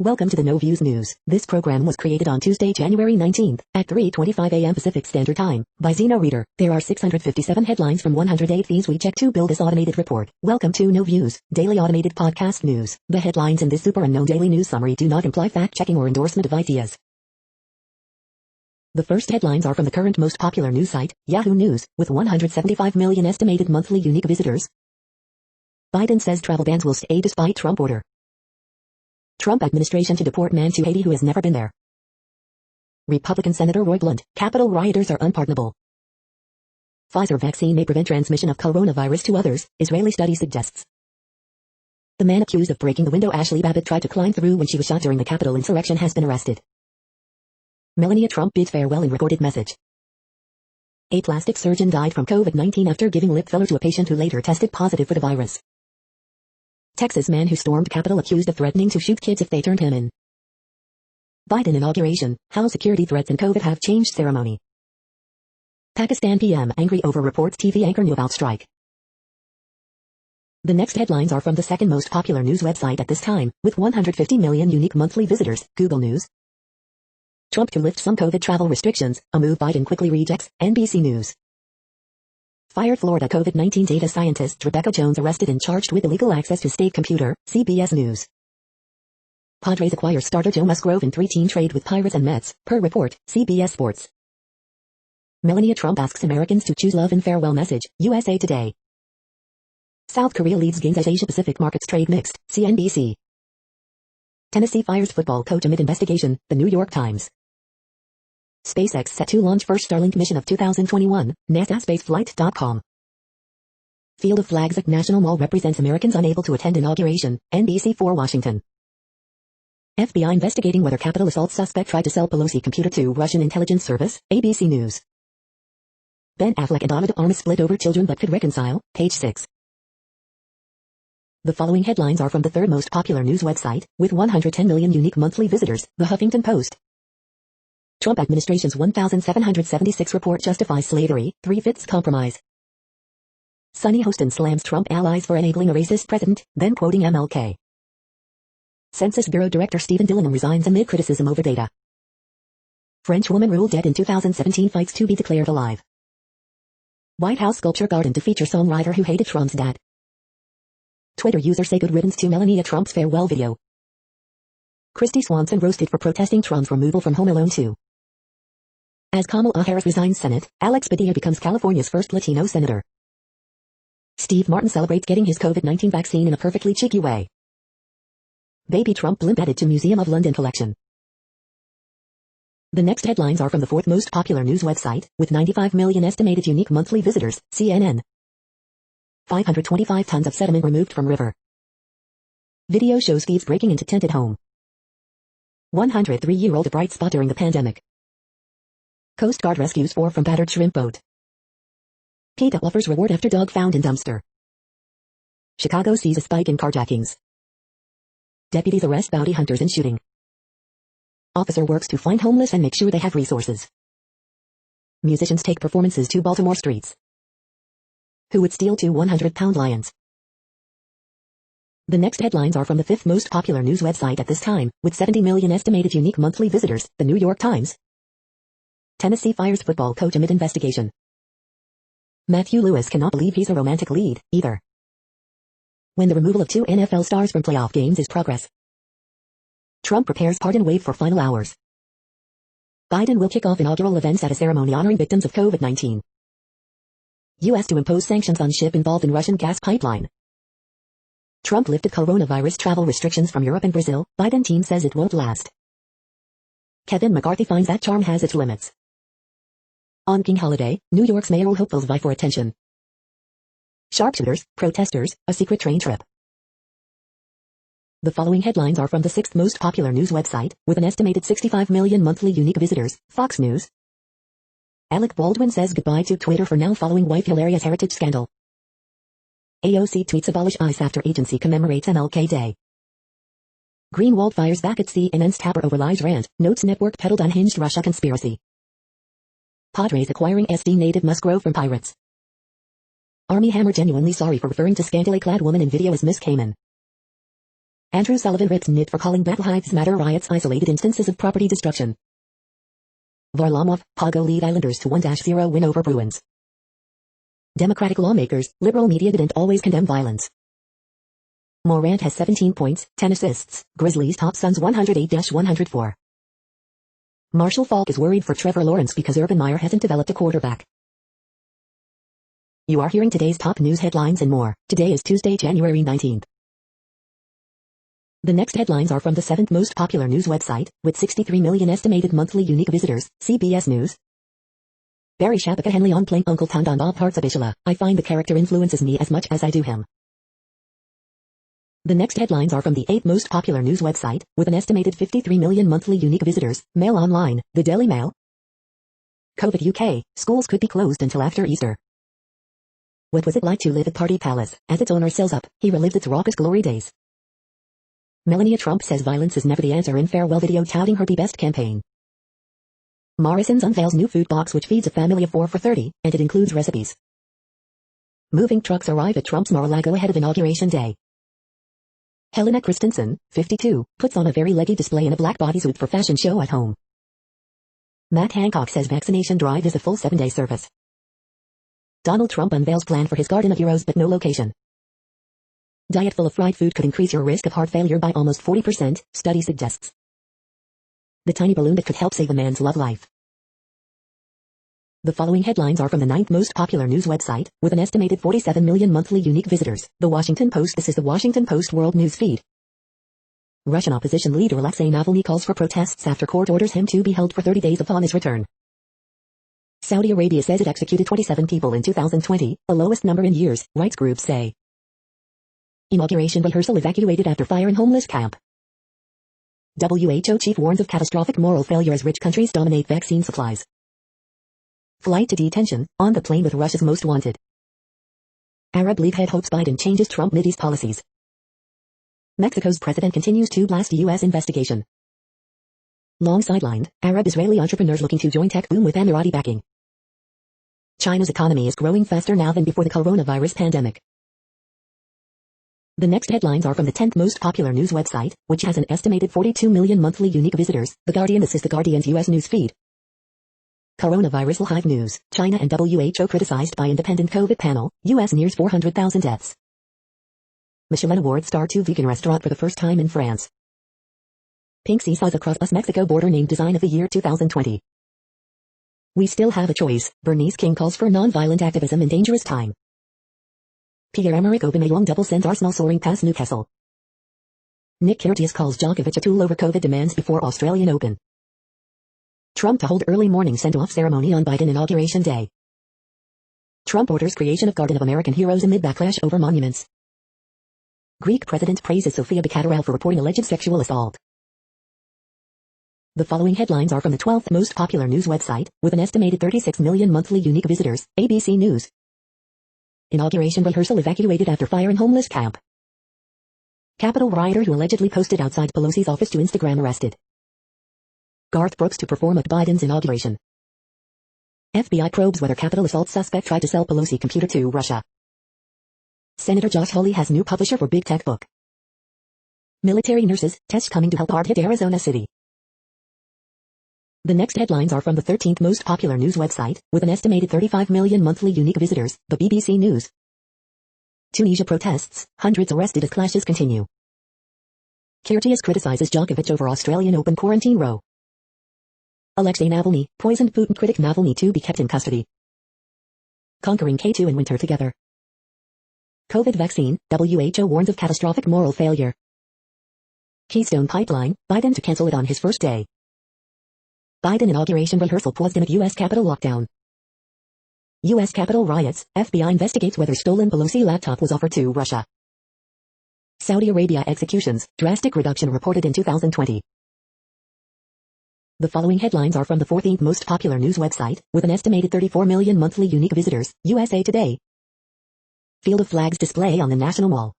Welcome to the No Views News. This program was created on Tuesday, January 19th at 3:25 a.m. Pacific Standard Time by Zeno Reader. There are 657 headlines from 108 things we check to build this automated report. Welcome to No Views, daily automated podcast news. The headlines in this super unknown daily news summary do not imply fact-checking or endorsement of ideas. The first headlines are from the current most popular news site, Yahoo News, with 175 million estimated monthly unique visitors. Biden says travel bans will stay despite Trump order. Trump administration to deport man to Haiti who has never been there. Republican Senator Roy Blunt, Capitol rioters are unpardonable. Pfizer vaccine may prevent transmission of coronavirus to others, Israeli study suggests. The man accused of breaking the window Ashley Babbitt tried to climb through when she was shot during the Capitol insurrection has been arrested. Melania Trump bids farewell in recorded message. A plastic surgeon died from COVID-19 after giving lip filler to a patient who later tested positive for the virus. Texas man who stormed Capitol accused of threatening to shoot kids if they turned him in. Biden inauguration, how security threats and COVID have changed ceremony. Pakistan PM angry over reports TV anchor knew about strike. The next headlines are from the second most popular news website at this time, with 150 million unique monthly visitors, Google News. Trump to lift some COVID travel restrictions, a move Biden quickly rejects, NBC News. Fired Florida COVID-19 data scientist Rebecca Jones arrested and charged with illegal access to state computer, CBS News. Padres acquire starter Joe Musgrove in three-team trade with Pirates and Mets, per report, CBS Sports. Melania Trump asks Americans to choose love in farewell message, USA Today. South Korea leads gains as Asia-Pacific markets trade mixed, CNBC. Tennessee fires football coach amid investigation, The New York Times. SpaceX set to launch first Starlink mission of 2021, NASA Spaceflight.com. Field of Flags at National Mall represents Americans unable to attend inauguration, NBC4 Washington. FBI investigating whether Capitol assault suspect tried to sell Pelosi computer to Russian intelligence service, ABC News. Ben Affleck and Ana de Armas split over children but could reconcile, page 6. The following headlines are from the third most popular news website, with 110 million unique monthly visitors, The Huffington Post. Trump administration's 1776 report justifies slavery, 3/5 compromise. Sunny Hostin slams Trump allies for enabling a racist president, then quoting MLK. Census Bureau Director Stephen Dillon resigns amid criticism over data. French woman ruled dead in 2017 fights to be declared alive. White House sculpture garden to feature songwriter who hated Trump's dad. Twitter user say good riddance to Melania Trump's farewell video. Christy Swanson roasted for protesting Trump's removal from Home Alone 2. As Kamala Harris resigns Senate, Alex Padilla becomes California's first Latino senator. Steve Martin celebrates getting his COVID-19 vaccine in a perfectly cheeky way. Baby Trump blimp added to Museum of London collection. The next headlines are from the fourth most popular news website, with 95 million estimated unique monthly visitors, CNN. 525 tons of sediment removed from river. Video shows thieves breaking into tented home. 103-year-old a bright spot during the pandemic. Coast Guard rescues 4 from battered shrimp boat. PETA offers reward after dog found in dumpster. Chicago sees a spike in carjackings. Deputies arrest bounty hunters in shooting. Officer works to find homeless and make sure they have resources. Musicians take performances to Baltimore streets. Who would steal 2 100-pound lions? The next headlines are from the fifth most popular news website at this time, with 70 million estimated unique monthly visitors, The New York Times. Tennessee fires football coach amid investigation. Matthew Lewis cannot believe he's a romantic lead, either. When the removal of 2 NFL stars from playoff games is progress. Trump prepares pardon wave for final hours. Biden will kick off inaugural events at a ceremony honoring victims of COVID-19. U.S. to impose sanctions on ship involved in Russian gas pipeline. Trump lifted coronavirus travel restrictions from Europe and Brazil, Biden team says it won't last. Kevin McCarthy finds that charm has its limits. On King Holiday, New York's mayoral hopefuls vie for attention. Sharpshooters, protesters, a secret train trip. The following headlines are from the sixth most popular news website, with an estimated 65 million monthly unique visitors, Fox News. Alec Baldwin says goodbye to Twitter for now following wife Hilaria's heritage scandal. AOC tweets abolish ICE after agency commemorates MLK Day. Greenwald fires back at CNN's Tapper over lies rant, notes network peddled unhinged Russia conspiracy. Padres acquiring SD native Musgrove from Pirates. Army Hammer genuinely sorry for referring to scantily clad woman in video as Miss Cayman. Andrew Sullivan rips NIT for calling Black Lives Matter riots isolated instances of property destruction. Varlamov, Pago lead Islanders to 1-0 win over Bruins. Democratic lawmakers, liberal media didn't always condemn violence. Morant has 17 points, 10 assists, Grizzlies top Suns 108-104. Marshall Faulk is worried for Trevor Lawrence because Urban Meyer hasn't developed a quarterback. You are hearing today's top news headlines and more. Today is Tuesday, January 19th. The next headlines are from the 7th most popular news website, with 63 million estimated monthly unique visitors, CBS News. Barry Shabaka Henley on playing Uncle Tom on Bob Hartzabishila. I find the character influences me as much as I do him. The next headlines are from the 8th most popular news website, with an estimated 53 million monthly unique visitors, Mail Online, the Daily Mail. COVID UK, schools could be closed until after Easter. What was it like to live at Party Palace? As its owner sells up, he relived its raucous glory days. Melania Trump says violence is never the answer in farewell video touting her Be Best campaign. Morrison's unveils new food box which feeds a family of 4 for $30, and it includes recipes. Moving trucks arrive at Trump's Mar-a-Lago ahead of Inauguration Day. Helena Christensen, 52, puts on a very leggy display in a black bodysuit for fashion show at home. Matt Hancock says vaccination drive is a full 7-day service. Donald Trump unveils plan for his Garden of Heroes but no location. Diet full of fried food could increase your risk of heart failure by almost 40%, study suggests. The tiny balloon that could help save a man's love life. The following headlines are from the 9th most popular news website, with an estimated 47 million monthly unique visitors, The Washington Post. This is the Washington Post World News Feed. Russian opposition leader Alexei Navalny calls for protests after court orders him to be held for 30 days upon his return. Saudi Arabia says it executed 27 people in 2020, the lowest number in years, rights groups say. Inauguration rehearsal evacuated after fire in homeless camp. WHO chief warns of catastrophic moral failure as rich countries dominate vaccine supplies. Flight to detention, on the plane with Russia's most wanted. Arab League head hopes Biden changes Trump Mideast policies. Mexico's president continues to blast U.S. investigation. Long sidelined, Arab-Israeli entrepreneurs looking to join tech boom with Emirati backing. China's economy is growing faster now than before the coronavirus pandemic. The next headlines are from the 10th most popular news website, which has an estimated 42 million monthly unique visitors, The Guardian. This is The Guardian's U.S. news feed. Coronavirus Live News, China and WHO criticized by independent COVID panel, U.S. nears 400,000 deaths. Michelin Award star to vegan restaurant for the first time in France. Pink seesaws across US-Mexico border named Design of the Year 2020. We still have a choice, Bernice King calls for non-violent activism in dangerous time. Pierre-Emerick Aubameyang double sends Arsenal soaring past Newcastle. Nick Kyrgios calls Djokovic a tool over COVID demands before Australian Open. Trump to hold early morning send-off ceremony on Biden Inauguration Day. Trump orders creation of Garden of American Heroes amid backlash over monuments. Greek president praises Sofia Bakatarel for reporting alleged sexual assault. The following headlines are from the 12th most popular news website, with an estimated 36 million monthly unique visitors, ABC News. Inauguration rehearsal evacuated after fire in homeless camp. Capitol rioter who allegedly posted outside Pelosi's office to Instagram arrested. Garth Brooks to perform at Biden's inauguration. FBI probes whether Capitol assault suspect tried to sell Pelosi computer to Russia. Senator Josh Hawley has new publisher for Big Tech book. Military nurses, test coming to help hard-hit Arizona city. The next headlines are from the 13th most popular news website, with an estimated 35 million monthly unique visitors, the BBC News. Tunisia protests, hundreds arrested as clashes continue. Kyrgios criticizes Djokovic over Australian Open quarantine row. Alexei Navalny, poisoned Putin critic Navalny to be kept in custody. Conquering K2 in winter together. COVID vaccine, WHO warns of catastrophic moral failure. Keystone Pipeline, Biden to cancel it on his first day. Biden inauguration rehearsal paused amid U.S. Capitol lockdown. U.S. Capitol riots, FBI investigates whether stolen Pelosi laptop was offered to Russia. Saudi Arabia executions, drastic reduction reported in 2020. The following headlines are from the 14th most popular news website, with an estimated 34 million monthly unique visitors, USA Today. Field of Flags display on the National Mall.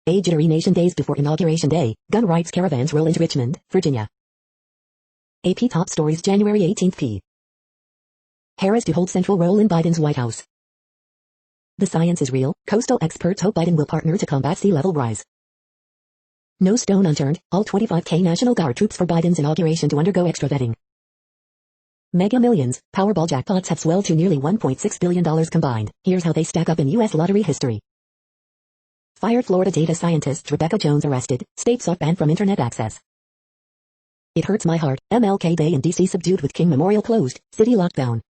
A jittery nation days before Inauguration Day, gun rights caravans roll into Richmond, Virginia. AP Top Stories January 18th p. Harris to hold central role in Biden's White House. The science is real, coastal experts hope Biden will partner to combat sea level rise. No stone unturned, all 25K National Guard troops for Biden's inauguration to undergo extra vetting. Mega Millions, Powerball jackpots have swelled to nearly $1.6 billion combined. Here's how they stack up in U.S. lottery history. Fired Florida data scientist Rebecca Jones arrested, state sought ban from internet access. It hurts my heart, MLK Day in D.C. subdued with King Memorial closed, city lockdown.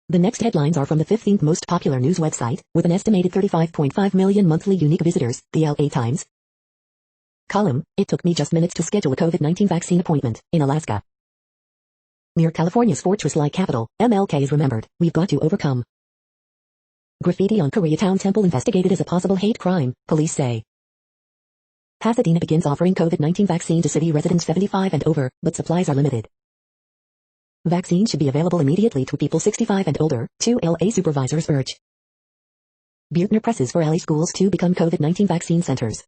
The next headlines are from the 15th most popular news website, with an estimated 35.5 million monthly unique visitors, the LA Times. Column, it took me just minutes to schedule a COVID-19 vaccine appointment, in Alaska. Near California's fortress-like capital, MLK is remembered, we've got to overcome. Graffiti on Koreatown Temple investigated as a possible hate crime, police say. Pasadena begins offering COVID-19 vaccine to city residents 75 and over, but supplies are limited. Vaccine should be available immediately to people 65 and older, 2 LA supervisors urge. Buechner presses for LA schools to become COVID-19 vaccine centers.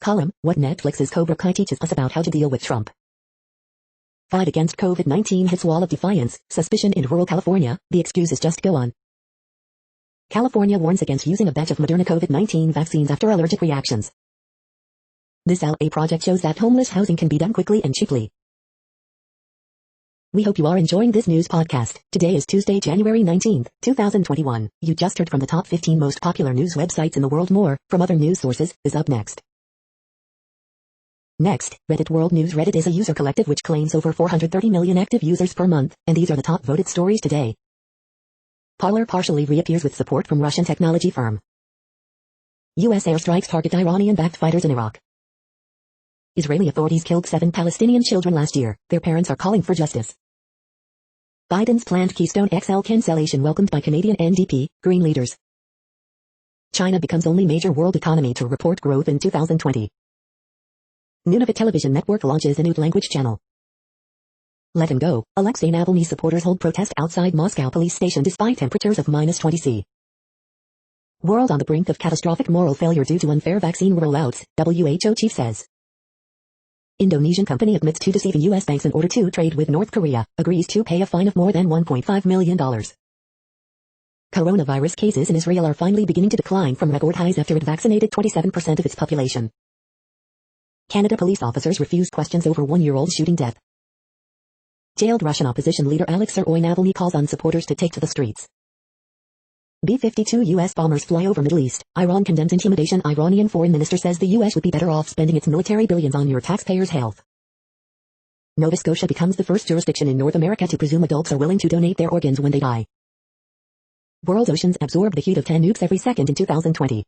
Column, what Netflix's Cobra Kai teaches us about how to deal with Trump. Fight against COVID-19 hits wall of defiance, suspicion in rural California, the excuses just go on. California warns against using a batch of Moderna COVID-19 vaccines after allergic reactions. This LA project shows that homeless housing can be done quickly and cheaply. We hope you are enjoying this news podcast. Today is Tuesday, January 19th, 2021. You just heard from the top 15 most popular news websites in the world. More from other news sources is up next. Next, Reddit World News. Reddit is a user collective which claims over 430 million active users per month, and these are the top voted stories today. Parler partially reappears with support from Russian technology firm. U.S. airstrikes target Iranian-backed fighters in Iraq. Israeli authorities killed 7 Palestinian children last year. Their parents are calling for justice. Biden's planned Keystone XL cancellation welcomed by Canadian NDP, Green leaders. China becomes only major world economy to report growth in 2020. Nunavut Television Network launches a new language channel. Let him go. Alexei Navalny supporters hold protest outside Moscow police station despite temperatures of -20 C. World on the brink of catastrophic moral failure due to unfair vaccine rollouts, WHO chief says. Indonesian company admits to deceiving U.S. banks in order to trade with North Korea, agrees to pay a fine of more than $1.5 million. Coronavirus cases in Israel are finally beginning to decline from record highs after it vaccinated 27% of its population. Canada police officers refuse questions over 1-year-old shooting death. Jailed Russian opposition leader Alexei Navalny calls on supporters to take to the streets. B-52 U.S. bombers fly over Middle East. Iran condemns intimidation. Iranian foreign minister says the U.S. would be better off spending its military billions on your taxpayers' health. Nova Scotia becomes the first jurisdiction in North America to presume adults are willing to donate their organs when they die. World's oceans absorb the heat of 10 nukes every second in 2020.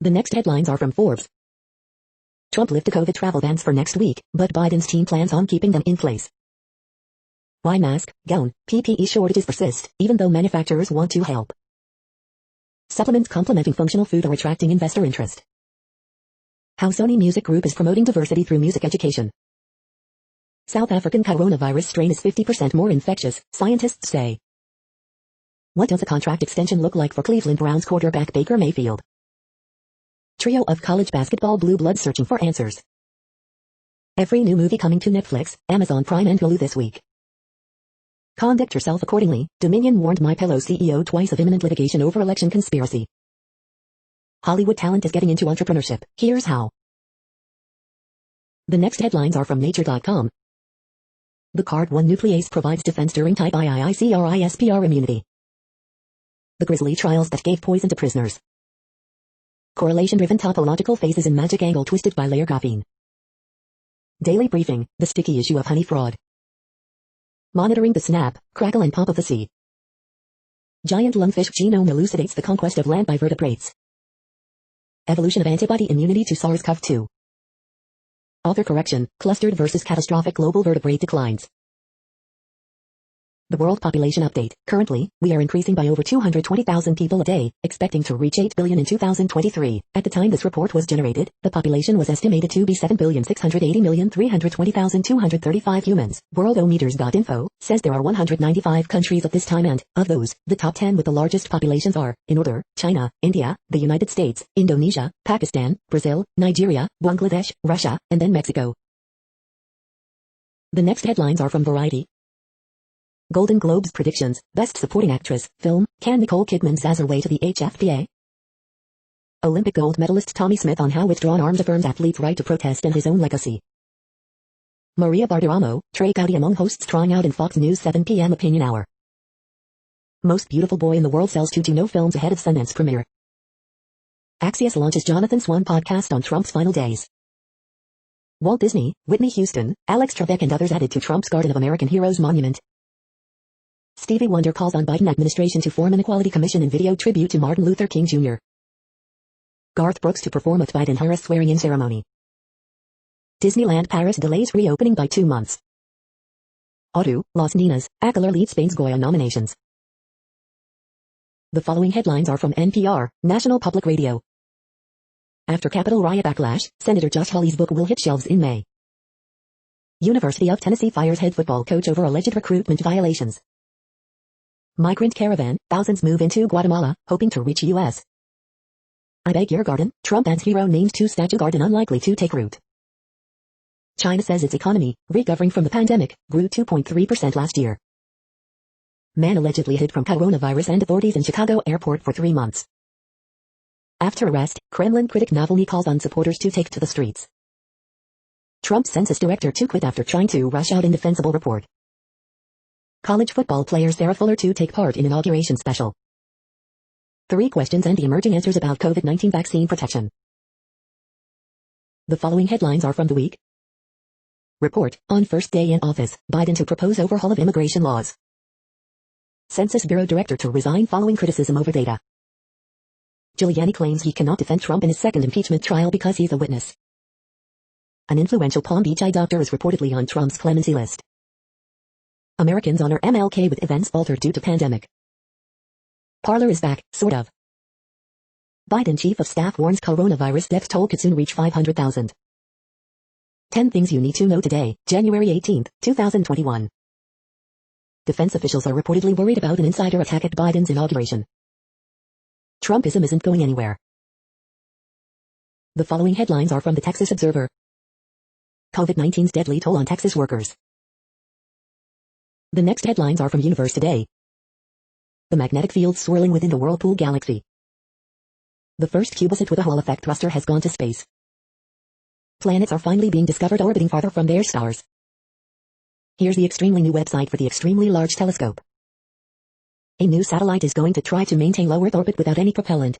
The next headlines are from Forbes. Trump lifted COVID travel bans for next week, but Biden's team plans on keeping them in place. Why mask, gown, PPE shortages persist, even though manufacturers want to help. Supplements complementing functional food are attracting investor interest. How Sony Music Group is promoting diversity through music education. South African coronavirus strain is 50% more infectious, scientists say. What does a contract extension look like for Cleveland Browns quarterback Baker Mayfield? Trio of college basketball blue bloods searching for answers. Every new movie coming to Netflix, Amazon Prime and Hulu this week. Conduct yourself accordingly, Dominion warned MyPillow CEO twice of imminent litigation over election conspiracy. Hollywood talent is getting into entrepreneurship, here's how. The next headlines are from Nature.com. The CARD1 nuclease provides defense during type IIICRISPR immunity. The Grizzly trials that gave poison to prisoners. Correlation-driven topological phases in magic angle twisted by layer graphene. Daily briefing, the sticky issue of honey fraud. Monitoring the snap, crackle and pop of the sea. Giant lungfish genome elucidates the conquest of land by vertebrates. Evolution of antibody immunity to SARS-CoV-2. Author correction, clustered versus catastrophic global vertebrate declines. The world population update. Currently, we are increasing by over 220,000 people a day, expecting to reach 8 billion in 2023. At the time this report was generated, the population was estimated to be 7,680,320,235 humans. Worldometers.info says there are 195 countries at this time and, of those, the top 10 with the largest populations are, in order, China, India, the United States, Indonesia, Pakistan, Brazil, Nigeria, Bangladesh, Russia, and then Mexico. The next headlines are from Variety. Golden Globes predictions, Best Supporting Actress, Film, can Nicole Kidman zazz her way to the HFPA? Olympic gold medalist Tommy Smith on how withdrawn arms affirms athletes' right to protest and his own legacy. Maria Bartiromo, Trey Gowdy among hosts trying out in Fox News 7 p.m. Opinion Hour. Most Beautiful Boy in the World sells 2 no films ahead of Sundance premiere. Axios launches Jonathan Swan podcast on Trump's final days. Walt Disney, Whitney Houston, Alex Trebek and others added to Trump's Garden of American Heroes monument. Stevie Wonder calls on Biden administration to form an equality commission in video tribute to Martin Luther King Jr. Garth Brooks to perform at Biden-Harris swearing-in ceremony. Disneyland Paris delays reopening by 2 months. Audu, Las Ninas, Aguilar leads Spain's Goya nominations. The following headlines are from NPR, National Public Radio. After Capitol riot backlash, Senator Josh Hawley's book will hit shelves in May. University of Tennessee fires head football coach over alleged recruitment violations. Migrant caravan, thousands move into Guatemala, hoping to reach U.S. I beg your garden, Trump adds hero named to statue garden unlikely to take root. China says its economy, recovering from the pandemic, grew 2.3% last year. Man allegedly hid from coronavirus and authorities in Chicago airport for 3 months. After arrest, Kremlin critic Navalny calls on supporters to take to the streets. Trump's census director to quit after trying to rush out indefensible report. College football player Sarah Fuller to take part in inauguration special. 3 questions and the emerging answers about COVID-19 vaccine protection. The following headlines are from The Week. Report, on first day in office, Biden to propose overhaul of immigration laws. Census Bureau director to resign following criticism over data. Giuliani claims he cannot defend Trump in his second impeachment trial because he's a witness. An influential Palm Beach eye doctor is reportedly on Trump's clemency list. Americans honor MLK with events altered due to pandemic. Parler is back, sort of. Biden chief of staff warns coronavirus death toll could soon reach 500,000. 10 things you need to know today, January 18, 2021. Defense officials are reportedly worried about an insider attack at Biden's inauguration. Trumpism isn't going anywhere. The following headlines are from the Texas Observer. COVID-19's deadly toll on Texas workers. The next headlines are from Universe Today. The magnetic field swirling within the Whirlpool galaxy. The first CubeSat with a Hall effect thruster has gone to space. Planets are finally being discovered orbiting farther from their stars. Here's the extremely new website for the Extremely Large Telescope. A new satellite is going to try to maintain low Earth orbit without any propellant.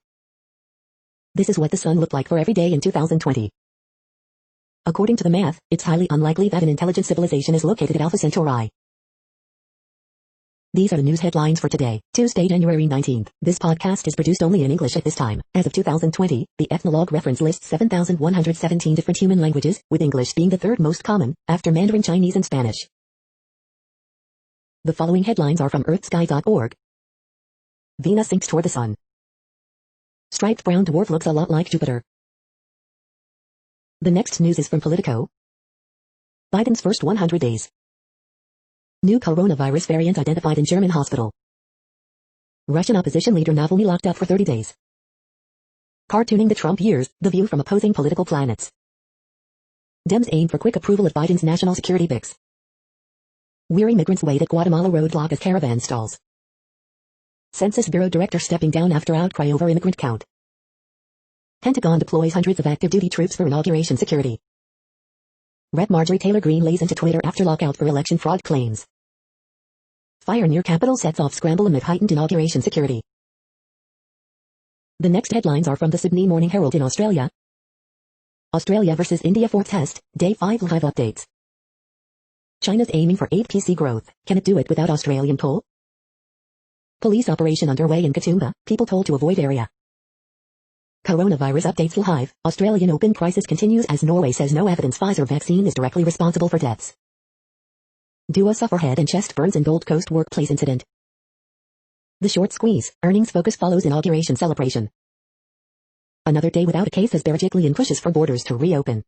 This is what the sun looked like for every day in 2020. According to the math, it's highly unlikely that an intelligent civilization is located at Alpha Centauri. These are the news headlines for today, Tuesday, January 19th. This podcast is produced only in English at this time. As of 2020, the Ethnologue reference lists 7,117 different human languages, with English being the 3rd most common, after Mandarin Chinese and Spanish. The following headlines are from earthsky.org. Venus sinks toward the sun. Striped brown dwarf looks a lot like Jupiter. The next news is from Politico. Biden's first 100 days. New coronavirus variant identified in German hospital. Russian opposition leader Navalny locked up for 30 days. Cartooning the Trump years, the view from opposing political planets. Dems aim for quick approval of Biden's national security fix. Weary migrants wait at Guatemala roadblock as caravan stalls. Census Bureau director stepping down after outcry over immigrant count. Pentagon deploys hundreds of active duty troops for inauguration security. Rep. Marjorie Taylor Greene lays into Twitter after lockout for election fraud claims. Fire near Capitol sets off scramble amid heightened inauguration security. The next headlines are from the Sydney Morning Herald in Australia. Australia versus India 4th test, day 5 live updates. China's aiming for 8 PC growth, can it do it without Australian toll? Police operation underway in Katoomba, people told to avoid area. Coronavirus updates live, Australian Open crisis continues as Norway says no evidence Pfizer vaccine is directly responsible for deaths. Duo suffer head and chest burns in Gold Coast workplace incident. The short squeeze, earnings focus follows inauguration celebration. Another day without a case as Berejiklian pushes for borders to reopen.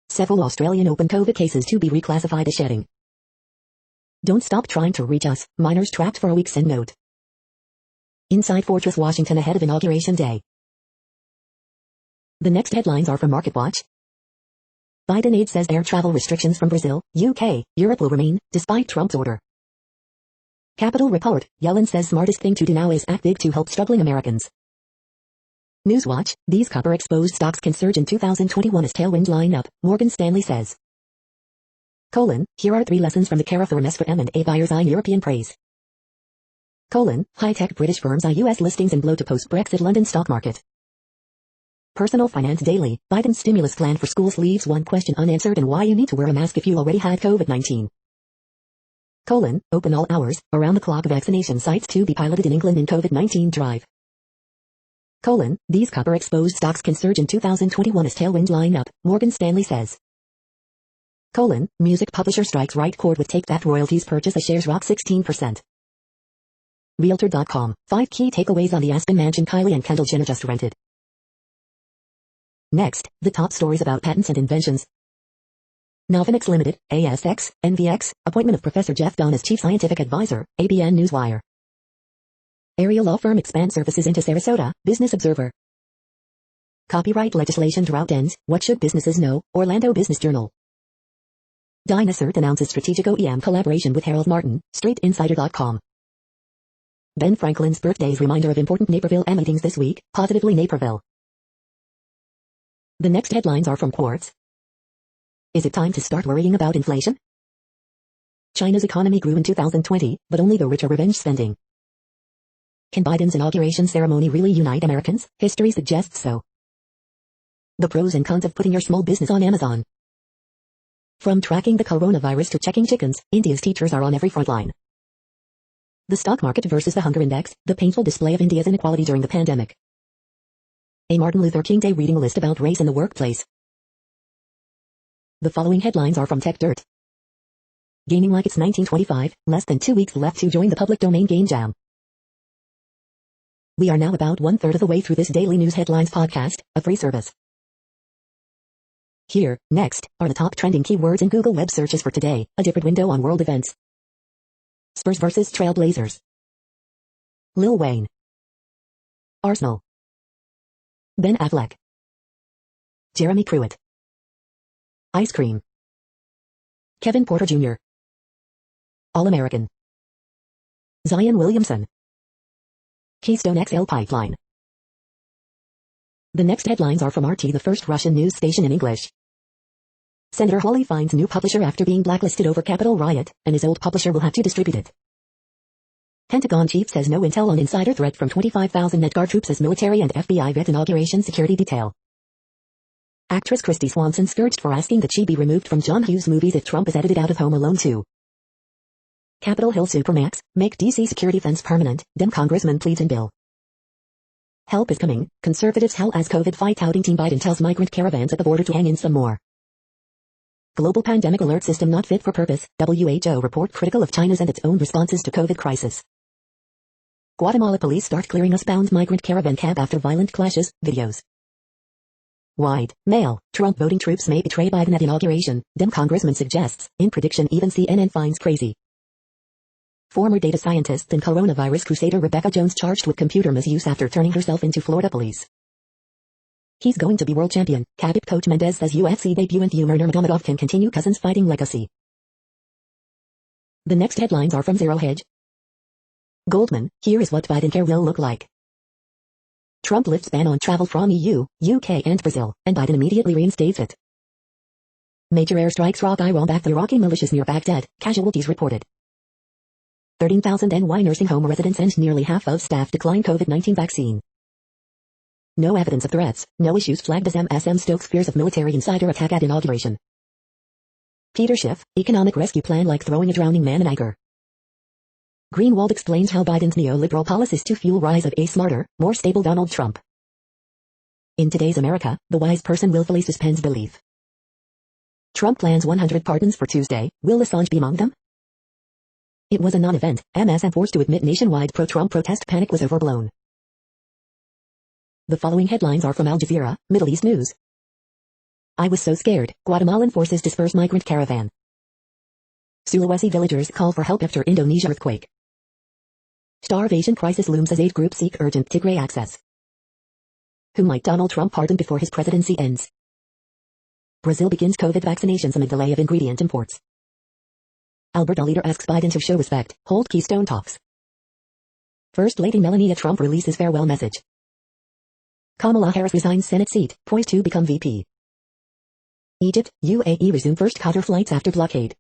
Several Australian Open COVID cases to be reclassified as shedding. Don't stop trying to reach us, miners trapped for a week send note. Inside Fortress Washington ahead of Inauguration Day. The next headlines are from MarketWatch. Biden aide says air travel restrictions from Brazil, UK, Europe will remain, despite Trump's order. Capital Report, Yellen says smartest thing to do now is act big to help struggling Americans. Newswatch, these copper-exposed stocks can surge in 2021 as tailwind line up, Morgan Stanley says. Here are 3 lessons from the Cara firm for M&A buyers eye European praise. High-tech British firms eye US listings and blow to post-Brexit London stock market. Personal Finance Daily, Biden's stimulus plan for schools leaves one question unanswered and why you need to wear a mask if you already had COVID-19. Open all hours, around-the-clock vaccination sites to be piloted in England in COVID-19 drive. These copper-exposed stocks can surge in 2021 as tailwind line up, Morgan Stanley says. Music publisher strikes right chord with Take That royalties purchase as shares rock 16%. Realtor.com, 5 key takeaways on the Aspen mansion Kylie and Kendall Jenner just rented. Next, the top stories about patents and inventions. Novonix Limited, ASX, NVX, appointment of Professor Jeff Dunn as Chief Scientific Advisor, ABN Newswire. Area law firm expands services into Sarasota, Business Observer. Copyright legislation drought ends, what should businesses know, Orlando Business Journal. Dynasert announces strategic OEM collaboration with Harold Martin, StreetInsider.com. Ben Franklin's birthday's reminder of important Naperville meetings this week, positively Naperville. The next headlines are from Quartz. Is it time to start worrying about inflation? China's economy grew in 2020, but only the rich are revenge spending. Can Biden's inauguration ceremony really unite Americans? History suggests so. The pros and cons of putting your small business on Amazon. From tracking the coronavirus to checking chickens, India's teachers are on every front line. The stock market versus the hunger index, the painful display of India's inequality during the pandemic. A Martin Luther King Day reading list about race in the workplace. The following headlines are from Tech Dirt. Gaming like it's 1925, less than 2 weeks left to join the public domain game jam. We are now about 1/3 of the way through this daily news headlines podcast, a free service. Here, next, are the top trending keywords in Google web searches for today, a different window on world events. Spurs vs. Trailblazers. Lil Wayne. Arsenal. Ben Affleck. Jeremy Pruitt. Ice cream. Kevin Porter Jr. All-American. Zion Williamson. Keystone XL Pipeline. The next headlines are from RT, the first Russian news station in English. Senator Hawley finds new publisher after being blacklisted over Capitol riot, and his old publisher will have to distribute it. Pentagon chief says no intel on insider threat from 25,000 NetGuard troops as military and FBI vet inauguration security detail. Actress Christy Swanson scourged for asking that she be removed from John Hughes movies if Trump is edited out of Home Alone 2. Capitol Hill Supermax, make DC security fence permanent, Dem Congressman pleads in bill. Help is coming, conservatives hell as COVID fight outing team Biden tells migrant caravans at the border to hang in some more. Global pandemic alert system not fit for purpose, WHO report critical of China's and its own responses to COVID crisis. Guatemala police start clearing us-bound migrant caravan cab after violent clashes, videos. Wide, male, Trump voting troops may betray Biden at inauguration, Dem Congressman suggests, in prediction even CNN finds crazy. Former data scientist and coronavirus crusader Rebecca Jones charged with computer misuse after turning herself into Florida police. He's going to be world champion, Khabib coach Mendez says UFC debutant Umar Nurmagomedov can continue Cousins' fighting legacy. The next headlines are from Zero Hedge. Goldman, here is what Biden care will look like. Trump lifts ban on travel from EU, UK and Brazil, and Biden immediately reinstates it. Major airstrikes rock Iran back the Iraqi militias near Baghdad, casualties reported. 13,000 NY nursing home residents and nearly half of staff decline COVID-19 vaccine. No evidence of threats, no issues flagged as MSM stokes fears of military insider attack at inauguration. Peter Schiff, economic rescue plan like throwing a drowning man in anger. Greenwald explains how Biden's neoliberal policies to fuel rise of a smarter, more stable Donald Trump. In today's America, the wise person willfully suspends belief. Trump plans 100 pardons for Tuesday, will Assange be among them? It was a non-event, MSM forced to admit nationwide pro-Trump protest panic was overblown. The following headlines are from Al Jazeera, Middle East News. I was so scared, Guatemalan forces disperse migrant caravan. Sulawesi villagers call for help after Indonesia earthquake. Starvation crisis looms as aid groups seek urgent Tigray access. Who might Donald Trump pardon before his presidency ends? Brazil begins COVID vaccinations amid delay of ingredient imports. Alberta leader asks Biden to show respect, hold Keystone talks. First Lady Melania Trump releases farewell message. Kamala Harris resigns Senate seat, poised to become VP. Egypt, UAE resume first Qatar flights after blockade.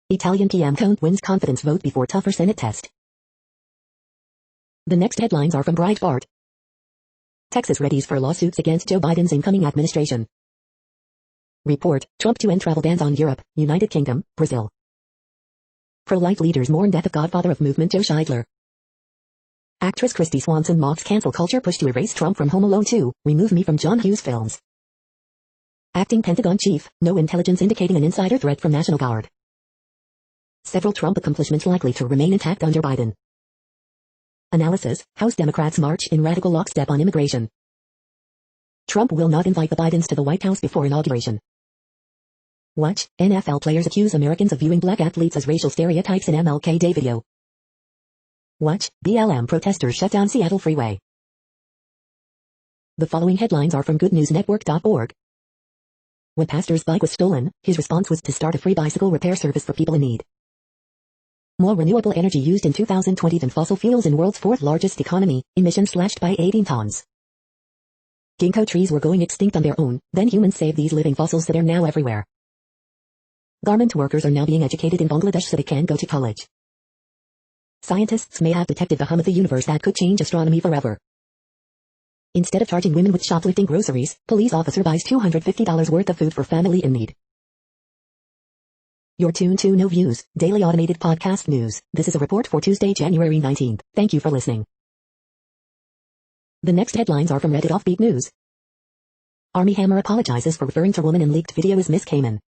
Italian PM Conte wins confidence vote before tougher Senate test. The next headlines are from Breitbart. Texas readies for lawsuits against Joe Biden's incoming administration. Report, Trump to end travel bans on Europe, United Kingdom, Brazil. Pro-life leaders mourn death of godfather of movement Joe Scheidler. Actress Christy Swanson mocks cancel culture push to erase Trump from Home Alone 2, remove me from John Hughes films. Acting Pentagon chief, no intelligence indicating an insider threat from National Guard. Several Trump accomplishments likely to remain intact under Biden. Analysis, House Democrats march in radical lockstep on immigration. Trump will not invite the Bidens to the White House before inauguration. Watch, NFL players accuse Americans of viewing black athletes as racial stereotypes in MLK Day video. Watch, BLM protesters shut down Seattle freeway. The following headlines are from goodnewsnetwork.org. When pastor's bike was stolen, his response was to start a free bicycle repair service for people in need. More renewable energy used in 2020 than fossil fuels in world's fourth largest economy, emissions slashed by 18 tons. Ginkgo trees were going extinct on their own, then humans saved these living fossils that are now everywhere. Garment workers are now being educated in Bangladesh so they can go to college. Scientists may have detected the hum of the universe that could change astronomy forever. Instead of charging women with shoplifting groceries, police officer buys $250 worth of food for family in need. You're tuned to No Views, daily automated podcast news. This is a report for Tuesday, January 19th. Thank you for listening. The next headlines are from Reddit Offbeat News. Army Hammer apologizes for referring to woman in leaked video as Miss Cayman.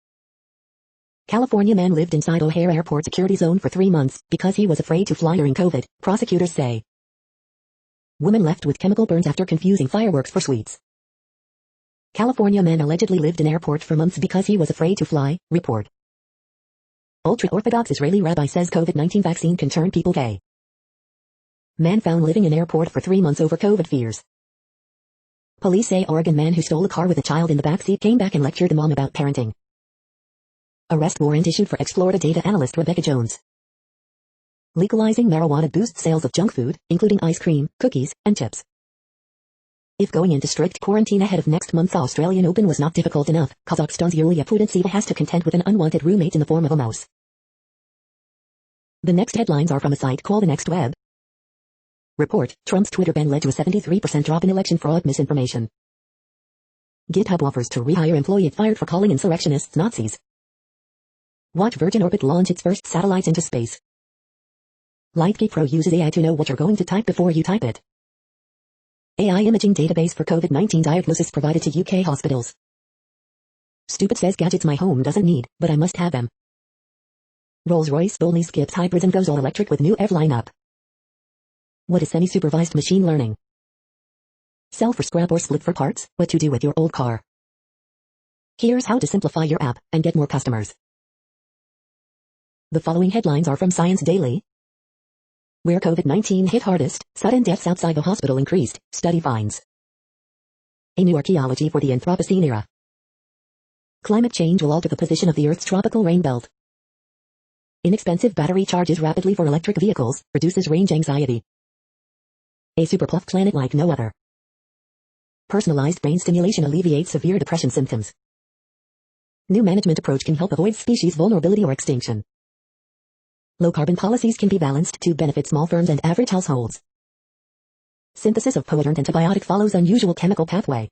California man lived inside O'Hare Airport security zone for 3 months because he was afraid to fly during COVID, prosecutors say. Woman left with chemical burns after confusing fireworks for sweets. California man allegedly lived in airport for months because he was afraid to fly, report. Ultra-Orthodox Israeli rabbi says COVID-19 vaccine can turn people gay. Man found living in airport for 3 months over COVID fears. Police say Oregon man who stole a car with a child in the backseat came back and lectured the mom about parenting. Arrest warrant issued for ex-Florida data analyst Rebecca Jones. Legalizing marijuana boosts sales of junk food, including ice cream, cookies, and chips. If going into strict quarantine ahead of next month's Australian Open was not difficult enough, Kazakhstan's Yulia Putintseva has to contend with an unwanted roommate in the form of a mouse. The next headlines are from a site called The Next Web. Report, Trump's Twitter ban led to a 73% drop in election fraud misinformation. GitHub offers to rehire employee fired for calling insurrectionists Nazis. Watch Virgin Orbit launch its first satellites into space. Lightgeek Pro uses AI to know what you're going to type before you type it. AI imaging database for COVID-19 diagnosis provided to UK hospitals. Stupid says gadgets my home doesn't need, but I must have them. Rolls-Royce boldly skips hybrids and goes all electric with new EV lineup. What is semi-supervised machine learning? Sell for scrap or split for parts, what to do with your old car. Here's how to simplify your app and get more customers. The following headlines are from Science Daily. Where COVID-19 hit hardest, sudden deaths outside the hospital increased, study finds. A new archaeology for the Anthropocene era. Climate change will alter the position of the Earth's tropical rain belt. Inexpensive battery charges rapidly for electric vehicles, reduces range anxiety. A superpuff planet like no other. Personalized brain stimulation alleviates severe depression symptoms. New management approach can help avoid species vulnerability or extinction. Low-carbon policies can be balanced to benefit small firms and average households. Synthesis of potent antibiotic follows unusual chemical pathway.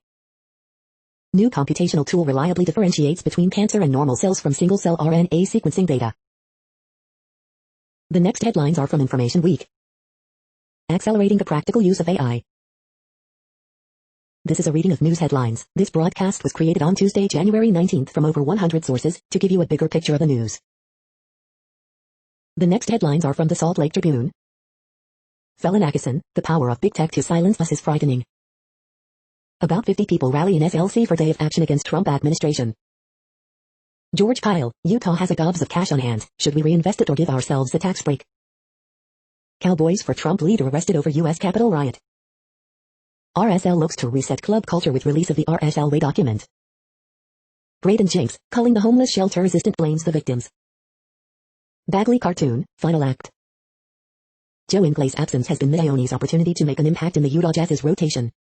New computational tool reliably differentiates between cancer and normal cells from single-cell RNA sequencing data. The next headlines are from Information Week. Accelerating the practical use of AI. This is a reading of news headlines. This broadcast was created on Tuesday, January 19th from over 100 sources to give you a bigger picture of the news. The next headlines are from the Salt Lake Tribune. Felon Atkinson, the power of big tech to silence us is frightening. About 50 people rally in SLC for day of action against Trump administration. George Kyle, Utah has a gobs of cash on hand. Should we reinvest it or give ourselves a tax break? Cowboys for Trump leader arrested over U.S. Capitol riot. RSL looks to reset club culture with release of the RSL Way document. Braden Jinx, calling the homeless shelter resistant blames the victims. Bagley cartoon, final act. Joe Ingles' absence has been Mignogne's opportunity to make an impact in the Utah Jazz's rotation.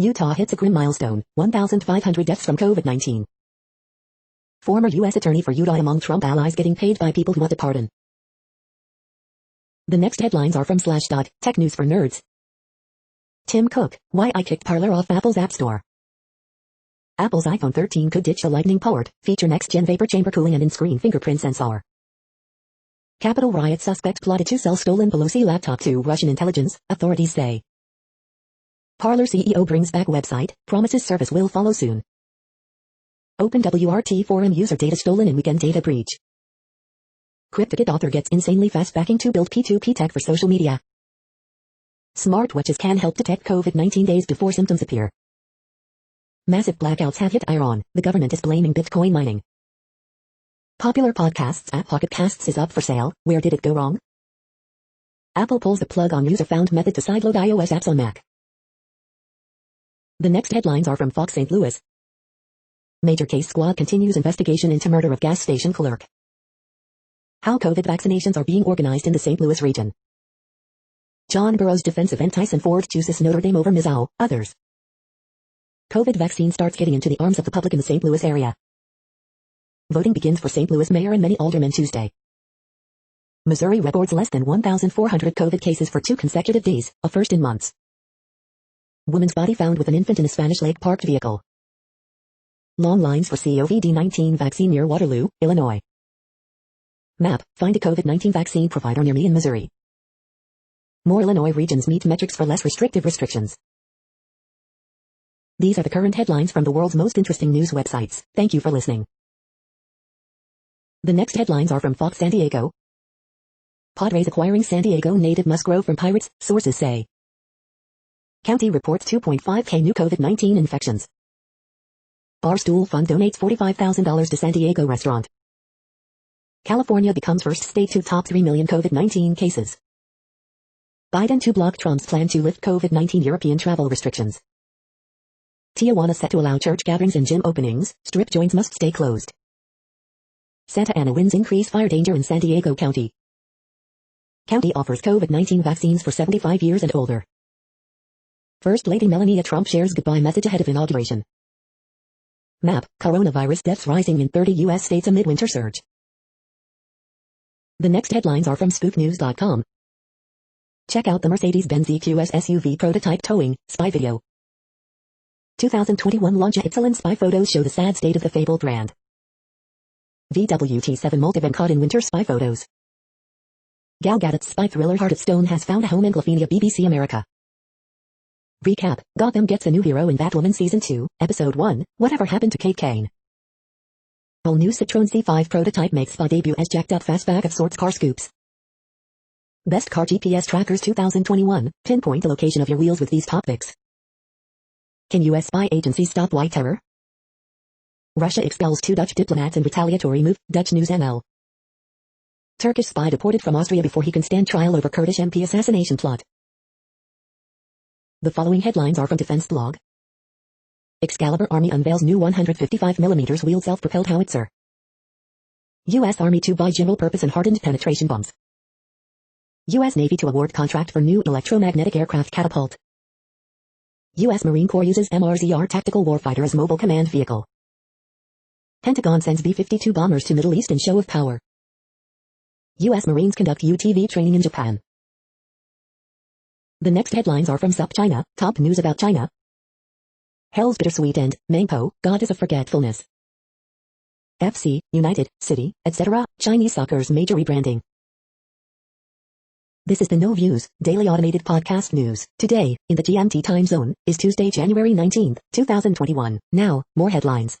Utah hits a grim milestone, 1,500 deaths from COVID-19. Former U.S. Attorney for Utah among Trump allies getting paid by people who want a pardon. The next headlines are from Slashdot, Tech News for Nerds. Tim Cook, why I kicked Parler off Apple's App Store. Apple's iPhone 13 could ditch the Lightning port, feature next-gen vapor chamber cooling and in-screen fingerprint sensor. Capitol riot suspect plotted to sell stolen Pelosi laptop to Russian intelligence, authorities say. Parler CEO brings back website, promises service will follow soon. OpenWRT forum user data stolen in weekend data breach. CryptoKit author gets insanely fast backing to build P2P tech for social media. Smartwatches can help detect COVID-19 days before symptoms appear. Massive blackouts have hit Iran, the government is blaming Bitcoin mining. Popular podcasts app Pocket Casts is up for sale, where did it go wrong? Apple pulls the plug on user-found method to sideload iOS apps on Mac. The next headlines are from Fox St. Louis. Major case squad continues investigation into murder of gas station clerk. How COVID vaccinations are being organized in the St. Louis region. John Burroughs defensive end Tyson Ford chooses Notre Dame over Mizzou, others. COVID vaccine starts getting into the arms of the public in the St. Louis area. Voting begins for St. Louis mayor and many aldermen Tuesday. Missouri records less than 1,400 COVID cases for 2 consecutive days, a first in months. Woman's body found with an infant in a Spanish Lake parked vehicle. Long lines for COVID-19 vaccine near Waterloo, Illinois. Map, find a COVID-19 vaccine provider near me in Missouri. More Illinois regions meet metrics for less restrictive restrictions. These are the current headlines from the world's most interesting news websites. Thank you for listening. The next headlines are from Fox San Diego. Padres acquiring San Diego native Musgrove from Pirates, sources say. County reports 2.5K new COVID-19 infections. Barstool Fund donates $45,000 to San Diego restaurant. California becomes first state to top 3 million COVID-19 cases. Biden to block Trump's plan to lift COVID-19 European travel restrictions. Tijuana set to allow church gatherings and gym openings, strip joints must stay closed. Santa Ana winds increase fire danger in San Diego County. County offers COVID-19 vaccines for 75 years and older. First Lady Melania Trump shares goodbye message ahead of inauguration. Map, coronavirus deaths rising in 30 U.S. states amid winter surge. The next headlines are from spooknews.com. Check out the Mercedes-Benz EQS SUV prototype towing, spy video. 2021 launch excellent spy photos show the sad state of the fabled brand. VWT7 multivan caught in winter spy photos. Gal Gadot's spy thriller Heart of Stone has found a home in Glafenia BBC America. Recap, Gotham gets a new hero in Batwoman Season 2, Episode 1, Whatever Happened to Kate Kane? All new Citroen C5 prototype makes spa debut as jacked up fastback of sorts car scoops. Best car GPS trackers 2021, pinpoint the location of your wheels with these topics. Can U.S. spy agencies stop white terror? Russia expels 2 Dutch diplomats in retaliatory move, Dutch News NL. Turkish spy deported from Austria before he can stand trial over Kurdish MP assassination plot. The following headlines are from Defense Blog. Excalibur Army unveils new 155mm wheeled self-propelled howitzer. U.S. Army to buy general-purpose and hardened penetration bombs. U.S. Navy to award contract for new electromagnetic aircraft catapult. U.S. Marine Corps uses MRZR tactical warfighter as mobile command vehicle. Pentagon sends B-52 bombers to Middle East in show of power. U.S. Marines conduct UTV training in Japan. The next headlines are from SupChina, top news about China. Hell's Bittersweet End, Mangpo, Goddess of Forgetfulness. FC, United, City, etc., Chinese soccer's major rebranding. This is the No Views, daily automated podcast news. Today, in the GMT time zone, is Tuesday, January 19, 2021. Now, more headlines.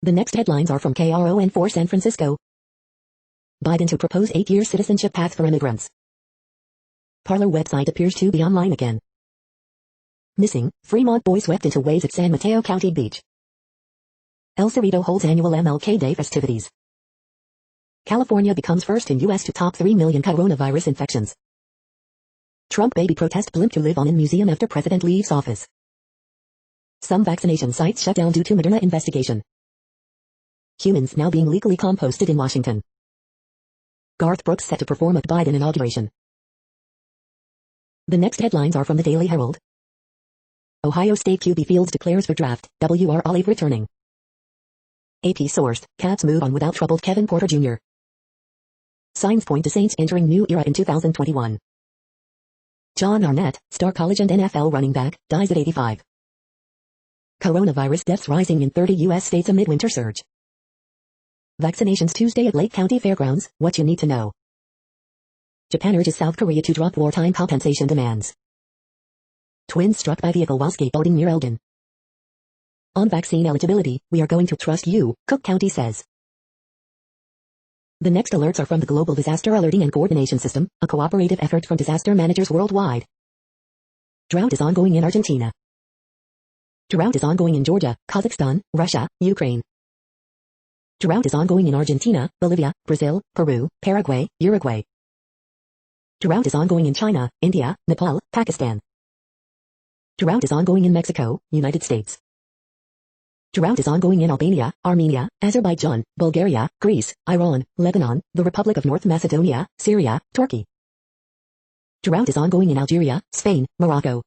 The next headlines are from KRON4 San Francisco. Biden to propose 8-year citizenship path for immigrants. Parler website appears to be online again. Missing, Fremont boy swept into waves at San Mateo County Beach. El Cerrito holds annual MLK Day festivities. California becomes first in U.S. to top 3 million coronavirus infections. Trump baby protest blimp to live on in museum after president leaves office. Some vaccination sites shut down due to Moderna investigation. Humans now being legally composted in Washington. Garth Brooks set to perform at Biden inauguration. The next headlines are from the Daily Herald. Ohio State QB Fields declares for draft, W.R. Olive returning. AP source, Cats move on without troubled Kevin Porter Jr. Signs point to Saints entering new era in 2021. John Arnett, star college and NFL running back, dies at 85. Coronavirus deaths rising in 30 U.S. states amid winter surge. Vaccinations Tuesday at Lake County Fairgrounds, what you need to know. Japan urges South Korea to drop wartime compensation demands. Twins struck by vehicle while skateboarding near Elgin. On vaccine eligibility, we are going to trust you, Cook County says. The next alerts are from the Global Disaster Alerting and Coordination System, a cooperative effort from disaster managers worldwide. Drought is ongoing in Argentina. Drought is ongoing in Georgia, Kazakhstan, Russia, Ukraine. Drought is ongoing in Argentina, Bolivia, Brazil, Peru, Paraguay, Uruguay. Drought is ongoing in China, India, Nepal, Pakistan. Drought is ongoing in Mexico, United States. Drought is ongoing in Albania, Armenia, Azerbaijan, Bulgaria, Greece, Iran, Lebanon, the Republic of North Macedonia, Syria, Turkey. Drought is ongoing in Algeria, Spain, Morocco.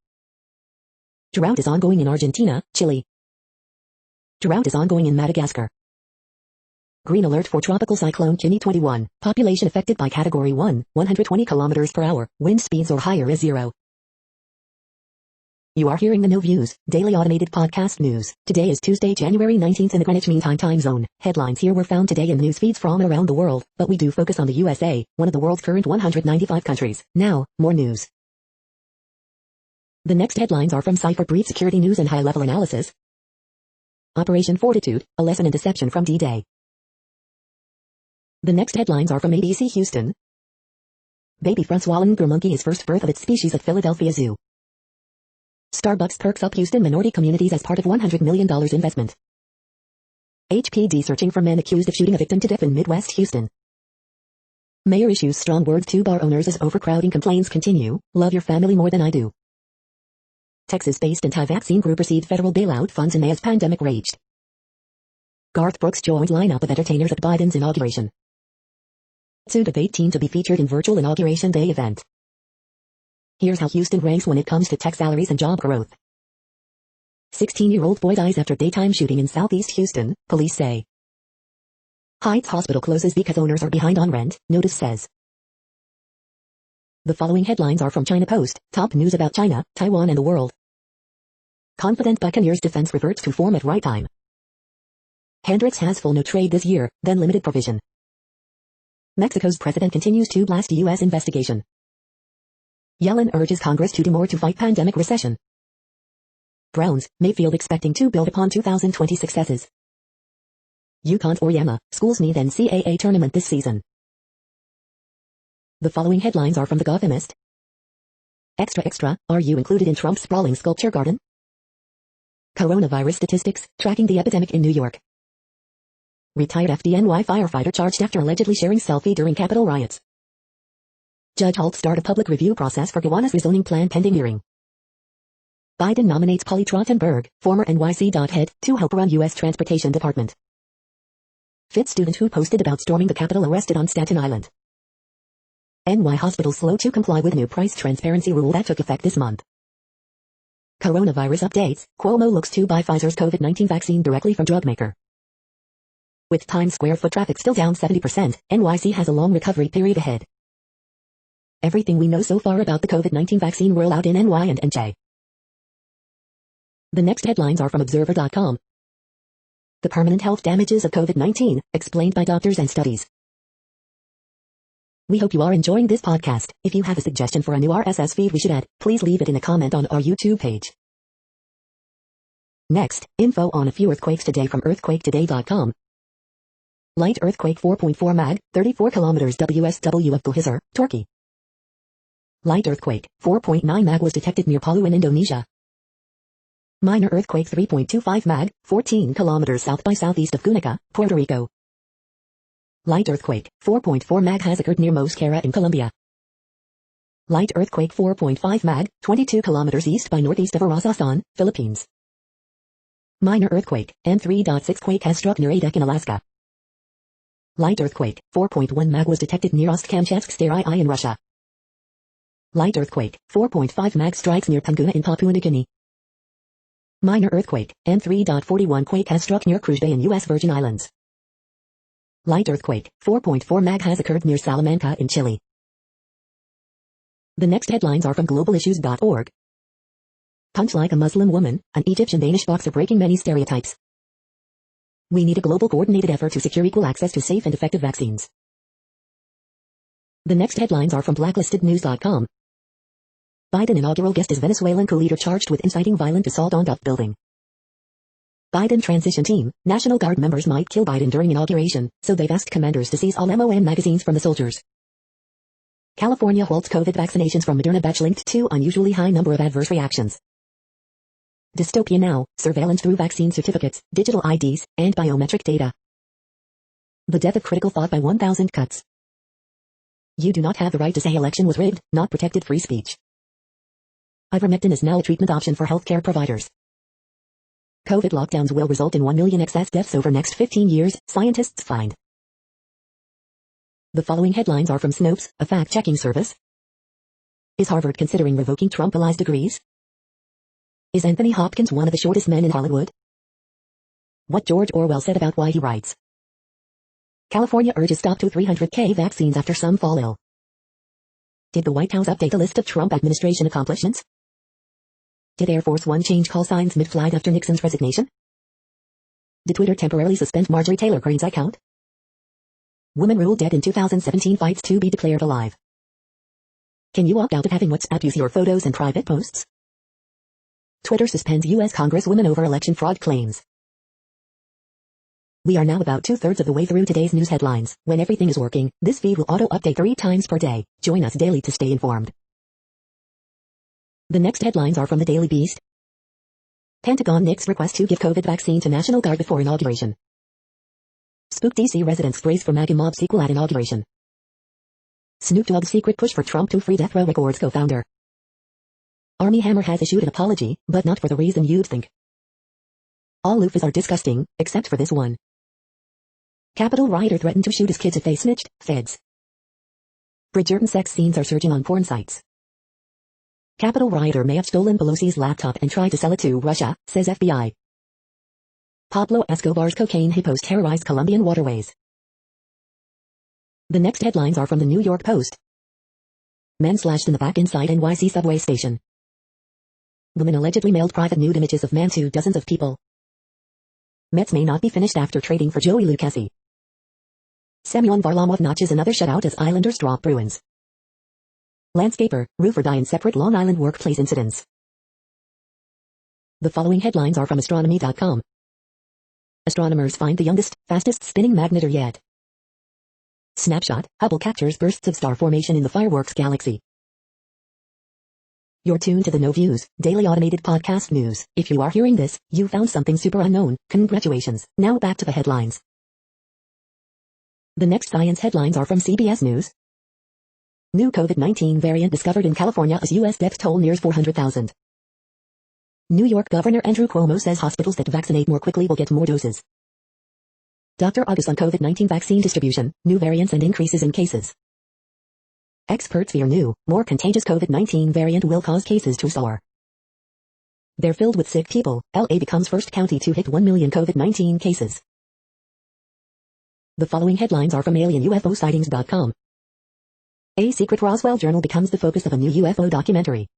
Drought is ongoing in Argentina, Chile. Drought is ongoing in Madagascar. Green alert for tropical cyclone Kini 21, population affected by category 1, 120 km per hour, wind speeds or higher is 0. You are hearing the No Views, daily automated podcast news. Today is Tuesday, January 19th in the Greenwich Mean Time zone. Headlines here were found today in news feeds from around the world, but we do focus on the USA, one of the world's current 195 countries. Now, more news. The next headlines are from Cypher Brief Security News and High-Level Analysis. Operation Fortitude, a lesson in deception from D-Day. The next headlines are from ABC Houston. Baby front swallowing monkey is first birth of its species at Philadelphia Zoo. Starbucks perks up Houston minority communities as part of $100 million investment. HPD searching for men accused of shooting a victim to death in Midwest Houston. Mayor issues strong words to bar owners as overcrowding complaints continue. Love your family more than I do. Texas-based anti-vaccine group received federal bailout funds in May as pandemic raged. Garth Brooks joined lineup of entertainers at Biden's inauguration. Zoo debate team to be featured in virtual inauguration day event. Here's how Houston ranks when it comes to tech salaries and job growth. 16-year-old boy dies after daytime shooting in southeast Houston, police say. Heights Hospital closes because owners are behind on rent, notice says. The following headlines are from China Post, top news about China, Taiwan and the world. Confident Buccaneers defense reverts to form at right time. Hendricks has full no trade this year, then limited provision. Mexico's president continues to blast U.S. investigation. Yellen urges Congress to do more to fight pandemic recession. Browns, Mayfield expecting to build upon 2020 successes. UConn or Yama, schools need NCAA tournament this season. The following headlines are from The Gothamist. Extra, are you included in Trump's sprawling sculpture garden? Coronavirus statistics, tracking the epidemic in New York. Retired FDNY firefighter charged after allegedly sharing selfie during Capitol riots. Judge halts start a public review process for Guyana's rezoning plan pending hearing. Biden nominates Polly Trottenberg, former NYC head, to help run U.S. Transportation Department. Fifth student who posted about storming the Capitol arrested on Staten Island. NY hospitals slow to comply with new price transparency rule that took effect this month. Coronavirus updates, Cuomo looks to buy Pfizer's COVID-19 vaccine directly from drug maker. With Times Square foot traffic still down 70%, NYC has a long recovery period ahead. Everything we know so far about the COVID-19 vaccine rollout in NY and NJ. The next headlines are from Observer.com. The permanent health damages of COVID-19, explained by doctors and studies. We hope you are enjoying this podcast. If you have a suggestion for a new RSS feed we should add, please leave it in a comment on our YouTube page. Next, info on a few earthquakes today from earthquaketoday.com. Light earthquake 4.4 mag, 34 kilometers WSW of Gulhizar, Turkey. Light earthquake, 4.9 mag was detected near Palu in Indonesia. Minor earthquake 3.25 mag, 14 kilometers south by southeast of Gunica, Puerto Rico. Light earthquake, 4.4 mag has occurred near Mosquera in Colombia. Light earthquake 4.5 mag, 22 kilometers east by northeast of Arazazan, Philippines. Minor earthquake, and 3.6 quake has struck near Adak in Alaska. Light earthquake, 4.1 mag was detected near Ost-Kamchatsk Starai in Russia. Light earthquake, 4.5 mag strikes near Panguna in Papua New Guinea. Minor earthquake, and 3.41 quake has struck near Cruz Bay in U.S. Virgin Islands. Light earthquake, 4.4 mag has occurred near Salamanca in Chile. The next headlines are from globalissues.org. Punch like a Muslim woman, an Egyptian Danish boxer breaking many stereotypes. We need a global coordinated effort to secure equal access to safe and effective vaccines. The next headlines are from blacklistednews.com. Biden inaugural guest is Venezuelan coup leader charged with inciting violent assault on Duff building. Biden transition team, National Guard members might kill Biden during inauguration, so they've asked commanders to seize all MOM magazines from the soldiers. California halts COVID vaccinations from Moderna batch linked to unusually high number of adverse reactions. Dystopia now, surveillance through vaccine certificates, digital IDs, and biometric data. The death of critical thought by 1,000 cuts. You do not have the right to say election was rigged, not protected free speech. Ivermectin is now a treatment option for healthcare providers. COVID lockdowns will result in 1 million excess deaths over next 15 years, scientists find. The following headlines are from Snopes, a fact-checking service. Is Harvard considering revoking Trump allies' degrees? Is Anthony Hopkins one of the shortest men in Hollywood? What George Orwell said about why he writes. California urges stop to 300K vaccines after some fall ill. Did the White House update the list of Trump administration accomplishments? Did Air Force One change call signs mid-flight after Nixon's resignation? Did Twitter temporarily suspend Marjorie Taylor Greene's account? Woman ruled dead in 2017 fights to be declared alive. Can you opt out of having WhatsApp use your photos and private posts? Twitter suspends U.S. Congresswoman over election fraud claims. We are now about 2/3 of the way through today's news headlines. When everything is working, this feed will auto-update 3 times per day. Join us daily to stay informed. The next headlines are from the Daily Beast. Pentagon nixed request to give COVID vaccine to National Guard before inauguration. Spook DC residents brace for MAGA mob sequel at inauguration. Snoop Dogg's secret push for Trump to free Death Row Records co-founder. Armie Hammer has issued an apology, but not for the reason you'd think. All loofahs are disgusting, except for this one. Capitol rioter threatened to shoot his kids if they snitched, feds. Bridgerton sex scenes are surging on porn sites. Capitol rioter may have stolen Pelosi's laptop and tried to sell it to Russia, says FBI. Pablo Escobar's cocaine hippos terrorized Colombian waterways. The next headlines are from the New York Post. Men slashed in the back inside NYC subway station. Woman allegedly mailed private nude images of man to dozens of people. Mets may not be finished after trading for Joey Lucchesi. Semyon Varlamov notches another shutout as Islanders drop Bruins. Landscaper, roofer die in separate Long Island workplace incidents. The following headlines are from astronomy.com. Astronomers find the youngest, fastest spinning magnetar yet. Snapshot, Hubble captures bursts of star formation in the fireworks galaxy. You're tuned to the No Views, daily automated podcast news. If you are hearing this, you found something super unknown. Congratulations. Now back to the headlines. The next science headlines are from CBS News. New COVID-19 variant discovered in California as U.S. death toll nears 400,000. New York Governor Andrew Cuomo says hospitals that vaccinate more quickly will get more doses. Dr. August on COVID-19 vaccine distribution, new variants and increases in cases. Experts fear new, more contagious COVID-19 variant will cause cases to soar. They're filled with sick people. LA becomes first county to hit 1 million COVID-19 cases. The following headlines are from alienUFOsightings.com. A secret Roswell journal becomes the focus of a new UFO documentary.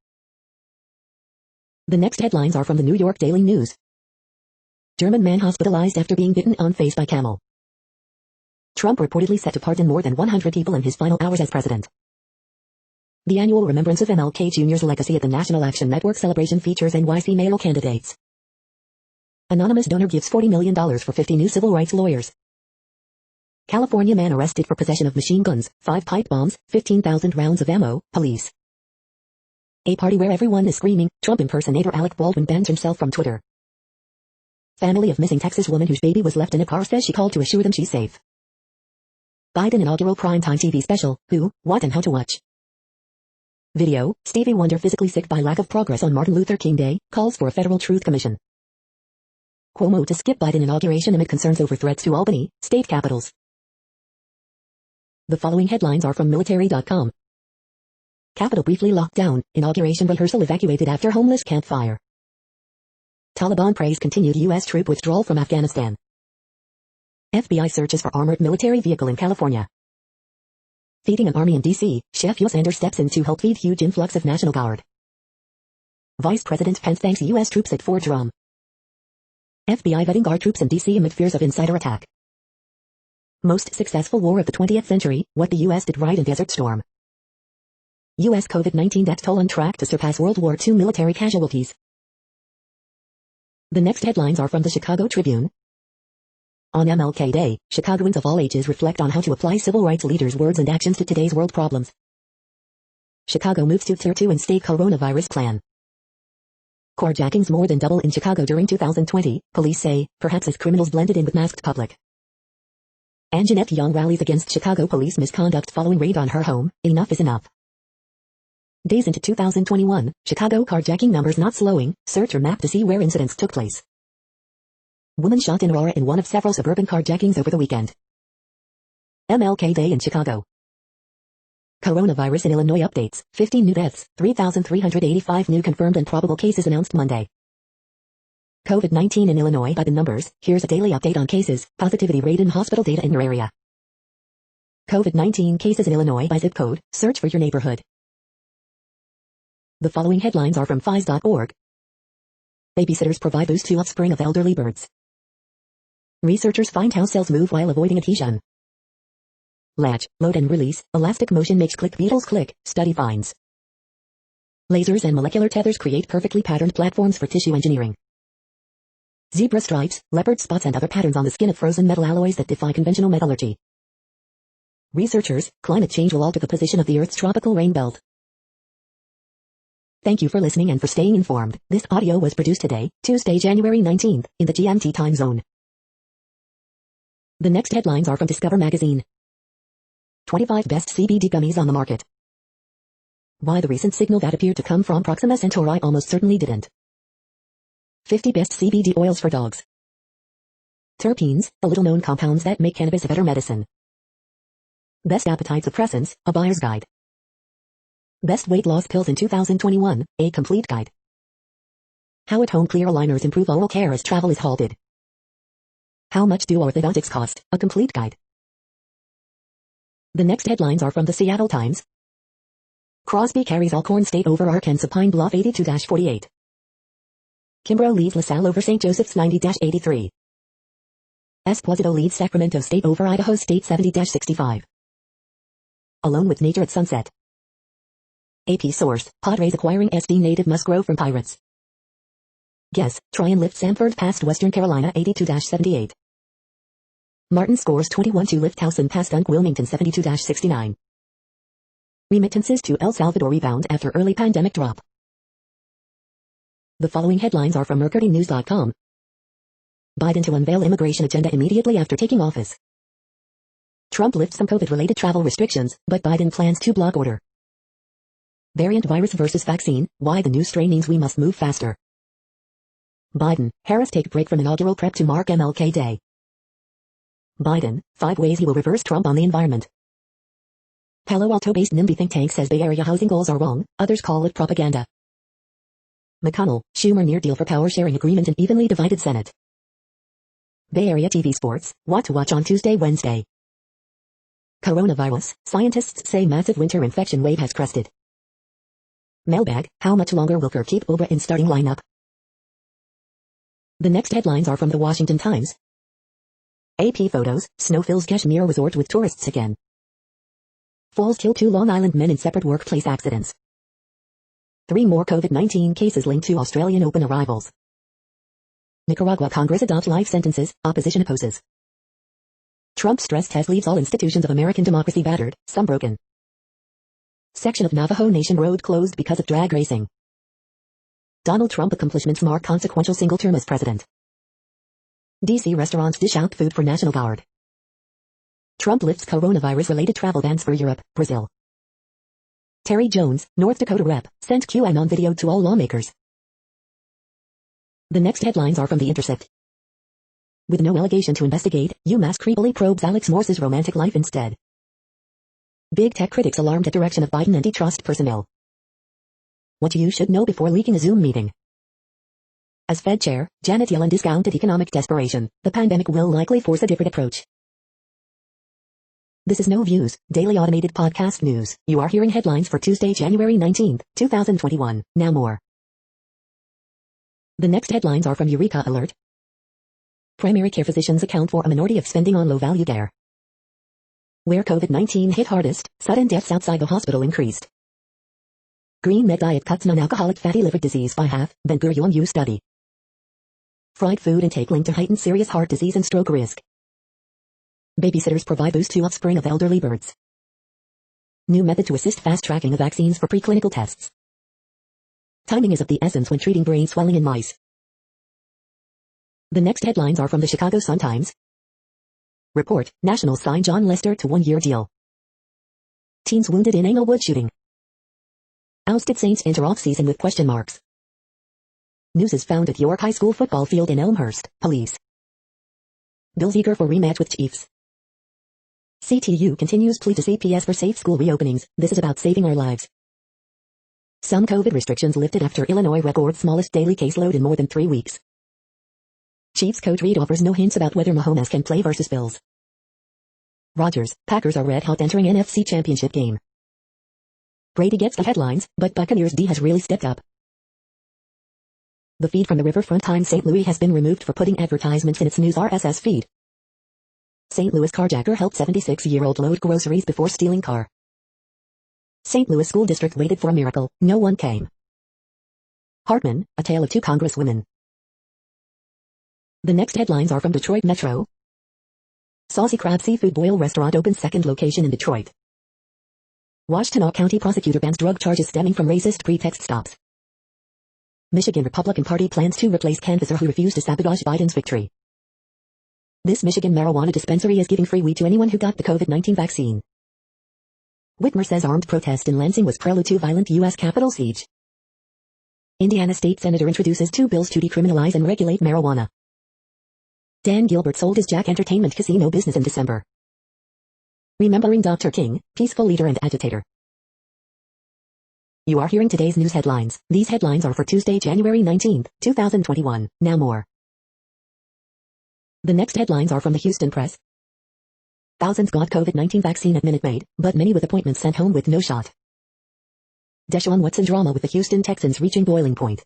The next headlines are from the New York Daily News. German man hospitalized after being bitten on face by camel. Trump reportedly set to pardon more than 100 people in his final hours as president. The annual remembrance of MLK Jr.'s legacy at the National Action Network celebration features NYC mayoral candidates. Anonymous donor gives $40 million for 50 new civil rights lawyers. California man arrested for possession of machine guns, 5 pipe bombs, 15,000 rounds of ammo, police. A party where everyone is screaming, Trump impersonator Alec Baldwin bans himself from Twitter. Family of missing Texas woman whose baby was left in a car says she called to assure them she's safe. Biden inaugural primetime TV special, Who, What and How to Watch. Video, Stevie Wonder physically sick by lack of progress on Martin Luther King Day, calls for a federal truth commission. Cuomo to skip Biden inauguration amid concerns over threats to Albany, state capitals. The following headlines are from military.com. Capitol briefly locked down, inauguration rehearsal evacuated after homeless campfire. Taliban praise continued U.S. troop withdrawal from Afghanistan. FBI searches for armored military vehicle in California. Feeding an army in D.C., Chef Yosander steps in to help feed huge influx of National Guard. Vice President Pence thanks U.S. troops at Fort Drum. FBI vetting guard troops in D.C. amid fears of insider attack. Most successful war of the 20th century, what the U.S. did right in Desert Storm. U.S. COVID-19 death toll on track to surpass World War II military casualties. The next headlines are from the Chicago Tribune. On MLK Day, Chicagoans of all ages reflect on how to apply civil rights leaders' words and actions to today's world problems. Chicago moves to Tier 2 in state coronavirus plan. Carjackings more than double in Chicago during 2020, police say, perhaps as criminals blended in with masked public. Anjanette Young rallies against Chicago police misconduct following raid on her home, enough is enough. Days into 2021, Chicago carjacking numbers not slowing, searcher map to see where incidents took place. Woman shot in Aurora in one of several suburban carjackings over the weekend. MLK Day in Chicago. Coronavirus in Illinois updates, 15 new deaths, 3,385 new confirmed and probable cases announced Monday. COVID-19 in Illinois by the numbers, here's a daily update on cases, positivity rate and hospital data in your area. COVID-19 cases in Illinois by zip code, search for your neighborhood. The following headlines are from FIS.org. Babysitters provide boost to offspring of elderly birds. Researchers find how cells move while avoiding adhesion. Latch, load and release, elastic motion makes click beetles click, study finds. Lasers and molecular tethers create perfectly patterned platforms for tissue engineering. Zebra stripes, leopard spots and other patterns on the skin of frozen metal alloys that defy conventional metallurgy. Researchers, climate change will alter the position of the Earth's tropical rain belt. Thank you for listening and for staying informed. This audio was produced today, Tuesday, January 19th, in the GMT time zone. The next headlines are from Discover magazine. 25 best CBD gummies on the market. Why the recent signal that appeared to come from Proxima Centauri almost certainly didn't. 50 best CBD oils for dogs. Terpenes, the little-known compounds that make cannabis a better medicine. Best appetite suppressants, a buyer's guide. Best weight loss pills in 2021, a complete guide. How at-home clear aligners improve oral care as travel is halted. How much do orthodontics cost, a complete guide. The next headlines are from the Seattle Times. Crosby carries Alcorn State over Arkansas Pine Bluff 82-48. Kimbrough leads LaSalle over St. Joseph's 90-83. Esposito leads Sacramento State over Idaho State 70-65. Alone with Nature at Sunset. AP source, Padres acquiring SD native must grow from Pirates. Guess, Tryon lifts Samford past Western Carolina 82-78. Martin scores 21 to lift Towson past Dunk Wilmington 72-69. Remittances to El Salvador rebound after early pandemic drop. The following headlines are from MercuryNews.com. Biden to unveil immigration agenda immediately after taking office. Trump lifts some COVID-related travel restrictions, but Biden plans to block order. Variant virus versus vaccine, why the new strain means we must move faster. Biden, Harris take break from inaugural prep to mark MLK Day. Biden, 5 ways he will reverse Trump on the environment. Palo Alto-based NIMBY think tank says Bay Area housing goals are wrong, others call it propaganda. McConnell, Schumer near deal for power sharing agreement in evenly divided Senate. Bay Area TV sports, what to watch on Tuesday, Wednesday. Coronavirus, scientists say massive winter infection wave has crested. Mailbag, how much longer will Kerr keep Oba in starting lineup? The next headlines are from the Washington Times. AP photos, snow fills Kashmir resort with tourists again. Falls kill 2 Long Island men in separate workplace accidents. 3 more COVID-19 cases linked to Australian Open arrivals. Nicaragua Congress adopt life sentences, opposition opposes. Trump stress test leaves all institutions of American democracy battered, some broken. Section of Navajo Nation road closed because of drag racing. Donald Trump accomplishments mark consequential single term as president. DC restaurants dish out food for National Guard. Trump lifts coronavirus-related travel bans for Europe, Brazil. Terry Jones, North Dakota rep, sent QAnon video to all lawmakers. The next headlines are from The Intercept. With no allegation to investigate, UMass creepily probes Alex Morse's romantic life instead. Big tech critics alarmed at direction of Biden antitrust personnel. What you should know before leaking a Zoom meeting. As Fed Chair, Janet Yellen discounted economic desperation. The pandemic will likely force a different approach. This is No Views, daily automated podcast news. You are hearing headlines for Tuesday, January 19, 2021. Now more. The next headlines are from Eureka Alert. Primary care physicians account for a minority of spending on low-value care. Where COVID-19 hit hardest, sudden deaths outside the hospital increased. Green Med diet cuts non-alcoholic fatty liver disease by half, Ben Gurion U study. Fried food intake linked to heightened serious heart disease and stroke risk. Babysitters provide boost to offspring of elderly birds. New method to assist fast tracking of vaccines for preclinical tests. Timing is of the essence when treating brain swelling in mice. The next headlines are from the Chicago Sun-Times. Report, Nationals sign John Lester to one-year deal. Teens wounded in Englewood shooting. Ousted Saints enter off-season with question marks. News is found at York High School football field in Elmhurst, police. Bills eager for rematch with Chiefs. CTU continues plea to CPS for safe school reopenings. This is about saving our lives. Some COVID restrictions lifted after Illinois records smallest daily caseload in more than 3 weeks. Chiefs coach Reid offers no hints about whether Mahomes can play versus Bills. Rodgers, Packers are red hot entering NFC Championship game. Brady gets the headlines, but Buccaneers D has really stepped up. The feed from the Riverfront Times St. Louis has been removed for putting advertisements in its news RSS feed. St. Louis carjacker helped 76-year-old load groceries before stealing car. St. Louis School District waited for a miracle, no one came. Hartman, a tale of two congresswomen. The next headlines are from Detroit Metro. Saucy Crab Seafood Boil Restaurant opens second location in Detroit. Washtenaw County prosecutor bans drug charges stemming from racist pretext stops. Michigan Republican Party plans to replace canvasser who refused to sabotage Biden's victory. This Michigan marijuana dispensary is giving free weed to anyone who got the COVID-19 vaccine. Whitmer says armed protest in Lansing was prelude to violent U.S. Capitol siege. Indiana State Senator introduces 2 bills to decriminalize and regulate marijuana. Dan Gilbert sold his Jack Entertainment casino business in December. Remembering Dr. King, peaceful leader and agitator. You are hearing today's news headlines. These headlines are for Tuesday, January 19, 2021. Now more. The next headlines are from the Houston Press. Thousands got COVID-19 vaccine at Minute Maid, but many with appointments sent home with no shot. Deshaun Watson drama with the Houston Texans reaching boiling point.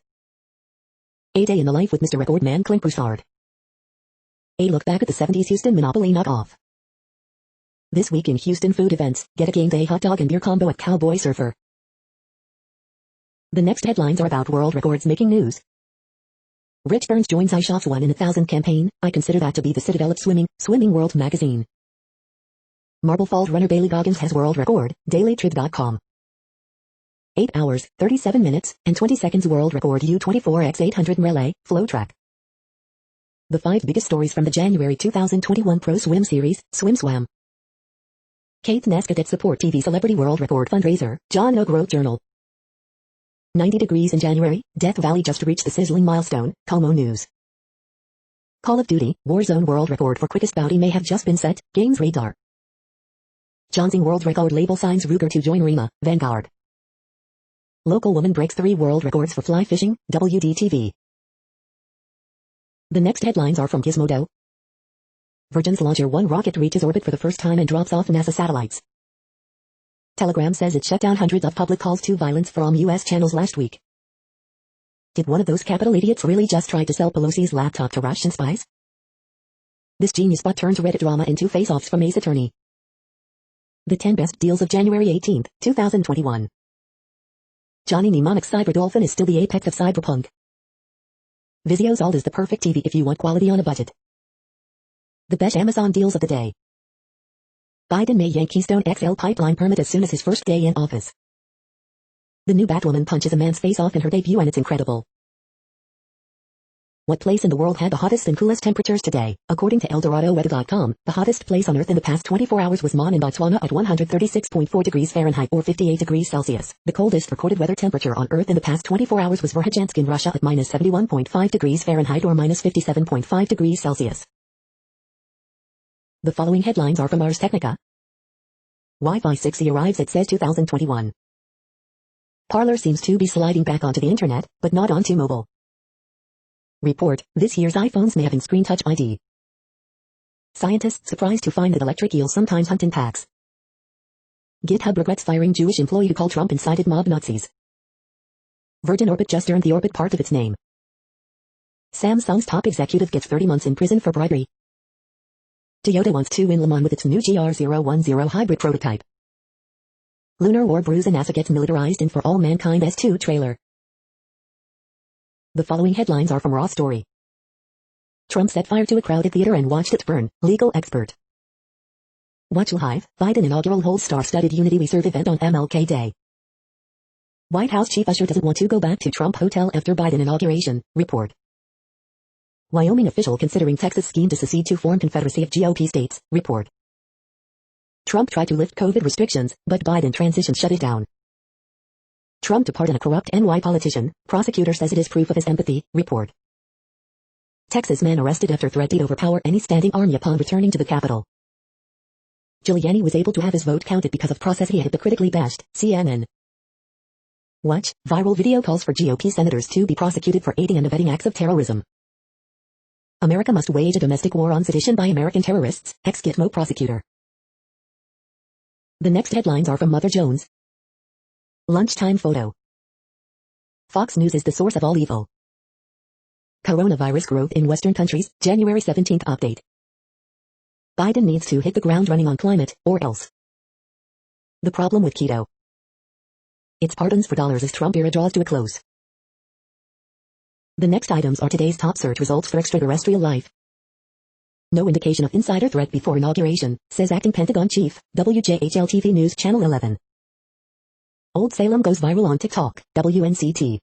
A day in the life with Mr. Record Man Clint Broussard. A look back at the 70s Houston Monopoly knockoff. This week in Houston food events, get a game day hot dog and beer combo at Cowboy Surfer. The next headlines are about world records making news. Rich Burns joins iShot's 1 in 1,000 campaign. I consider that to be the citadel of swimming World magazine. Marble Falls runner Bailey Goggins has world record, dailytrib.com. 8 hours, 37 minutes, and 20 seconds world record U24x800 relay, flow track. The 5 biggest stories from the January 2021 Pro Swim Series, Swim Swam. Kate Nesbitt at Support TV Celebrity World Record Fundraiser, John O'Groat Journal. 90 degrees in January, Death Valley just reached the sizzling milestone, Como News. Call of Duty, Warzone World Record for quickest bounty may have just been set, Games Radar. Johnsing World Record label signs Ruger to join Rima, Vanguard. Local woman breaks 3 world records for fly fishing, WDTV. The next headlines are from Gizmodo. Virgin's Launcher 1 rocket reaches orbit for the first time and drops off NASA satellites. Telegram says it shut down hundreds of public calls to violence from U.S. channels last week. Did one of those Capitol idiots really just try to sell Pelosi's laptop to Russian spies? This genius bot turns Reddit drama into face-offs from Ace Attorney. The 10 best deals of January 18, 2021. Johnny Mnemonic's Cyber Dolphin is still the apex of cyberpunk. Vizio's Alt is the perfect TV if you want quality on a budget. The best Amazon deals of the day. Biden may yank Keystone XL pipeline permit as soon as his first day in office. The new Batwoman punches a man's face off in her debut and it's incredible. What place in the world had the hottest and coolest temperatures today? According to ElDoradoWeather.com, the hottest place on Earth in the past 24 hours was Mon in Botswana at 136.4 degrees Fahrenheit or 58 degrees Celsius. The coldest recorded weather temperature on Earth in the past 24 hours was Verkhojansk in Russia at minus 71.5 degrees Fahrenheit or minus 57.5 degrees Celsius. The following headlines are from Ars Technica. Wi-Fi 6E arrives at CES 2021. Parler seems to be sliding back onto the internet, but not onto mobile. Report, this year's iPhones may have screen touch ID. Scientists surprised to find that electric eels sometimes hunt in packs. GitHub regrets firing Jewish employee who called Trump incited mob Nazis. Virgin Orbit just earned the orbit part of its name. Samsung's top executive gets 30 months in prison for bribery. Toyota wants to win Le Mans with its new GR010 hybrid prototype. Lunar War brews and NASA gets militarized in For All Mankind S2 trailer. The following headlines are from Raw Story. Trump set fire to a crowded theater and watched it burn, legal expert. Watch Live, Biden inaugural whole star-studded Unity We Serve event on MLK Day. White House chief usher doesn't want to go back to Trump hotel after Biden inauguration, report. Wyoming official considering Texas scheme to secede to form Confederacy of GOP states, report. Trump tried to lift COVID restrictions, but Biden transition shut it down. Trump to pardon a corrupt NY politician, prosecutor says it is proof of his empathy, report. Texas man arrested after threat to overpower any standing army upon returning to the Capitol. Giuliani was able to have his vote counted because of process he hypocritically bashed, CNN. Watch, viral video calls for GOP senators to be prosecuted for aiding and abetting acts of terrorism. America must wage a domestic war on sedition by American terrorists, ex-Gitmo prosecutor. The next headlines are from Mother Jones. Lunchtime photo. Fox News is the source of all evil. Coronavirus growth in Western countries, January 17th update. Biden needs to hit the ground running on climate, or else. The problem with keto. Its pardons for dollars as Trump era draws to a close. The next items are today's top search results for extraterrestrial life. No indication of insider threat before inauguration, says acting Pentagon chief, WJHL-TV News Channel 11. Old Salem goes viral on TikTok, WNCT.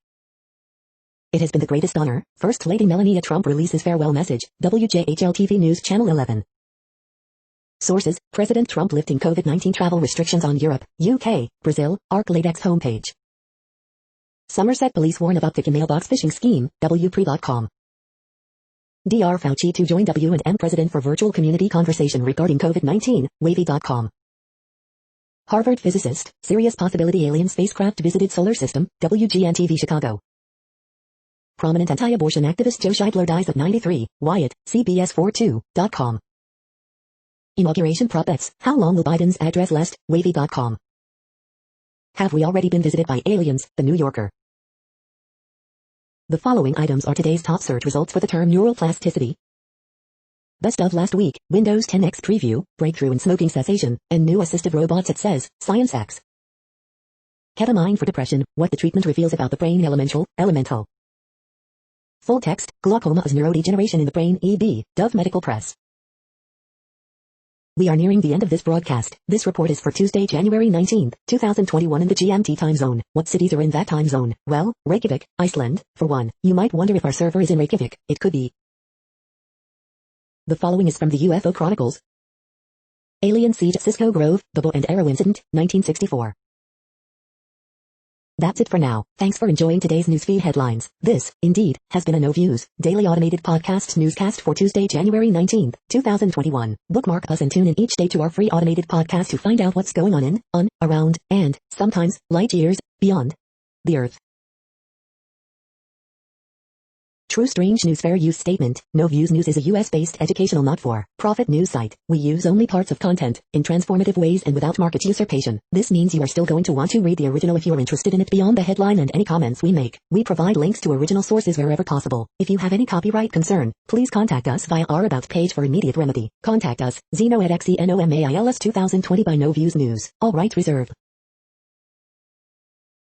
It has been the greatest honor, First Lady Melania Trump releases farewell message, WJHL-TV News Channel 11. Sources, President Trump lifting COVID-19 travel restrictions on Europe, UK, Brazil, ArcLatex homepage. Somerset police warn of uptick in mailbox phishing scheme, WPRE.com. Dr. Fauci to join W&M president for virtual community conversation regarding COVID-19, Wavy.com. Harvard physicist, serious possibility alien spacecraft visited solar system, WGN-TV Chicago. Prominent anti-abortion activist Joe Scheidler dies at 93, Wyatt, CBS42.com. Inauguration prospects, how long will Biden's address last, Wavy.com. Have we already been visited by aliens, The New Yorker. The following items are today's top search results for the term neuroplasticity. Best of last week, Windows 10 X preview, breakthrough in smoking cessation, and new assistive robots it says, ScienceX. Ketamine for depression, what the treatment reveals about the brain elemental. Full text, glaucoma is neurodegeneration in the brain EB, Dove Medical Press. We are nearing the end of this broadcast. This report is for Tuesday, January 19, 2021 in the GMT time zone. What cities are in that time zone? Well, Reykjavik, Iceland, for one. You might wonder if our server is in Reykjavik. It could be. The following is from the UFO Chronicles. Alien siege at Cisco Grove, the bow and arrow incident, 1964. That's it for now. Thanks for enjoying today's newsfeed headlines. This, indeed, has been a No Views, daily automated podcast newscast for Tuesday, January 19, 2021. Bookmark us and tune in each day to our free automated podcast to find out what's going on, around, and, sometimes, light years, beyond the Earth. True Strange News Fair Use Statement. No Views News is a US-based educational not-for-profit news site. We use only parts of content, in transformative ways and without market usurpation. This means you are still going to want to read the original if you are interested in it beyond the headline and any comments we make. We provide links to original sources wherever possible. If you have any copyright concern, please contact us via our About page for immediate remedy. Contact us, Zeno at XENOMAILS 2020 by No Views News. All rights reserved.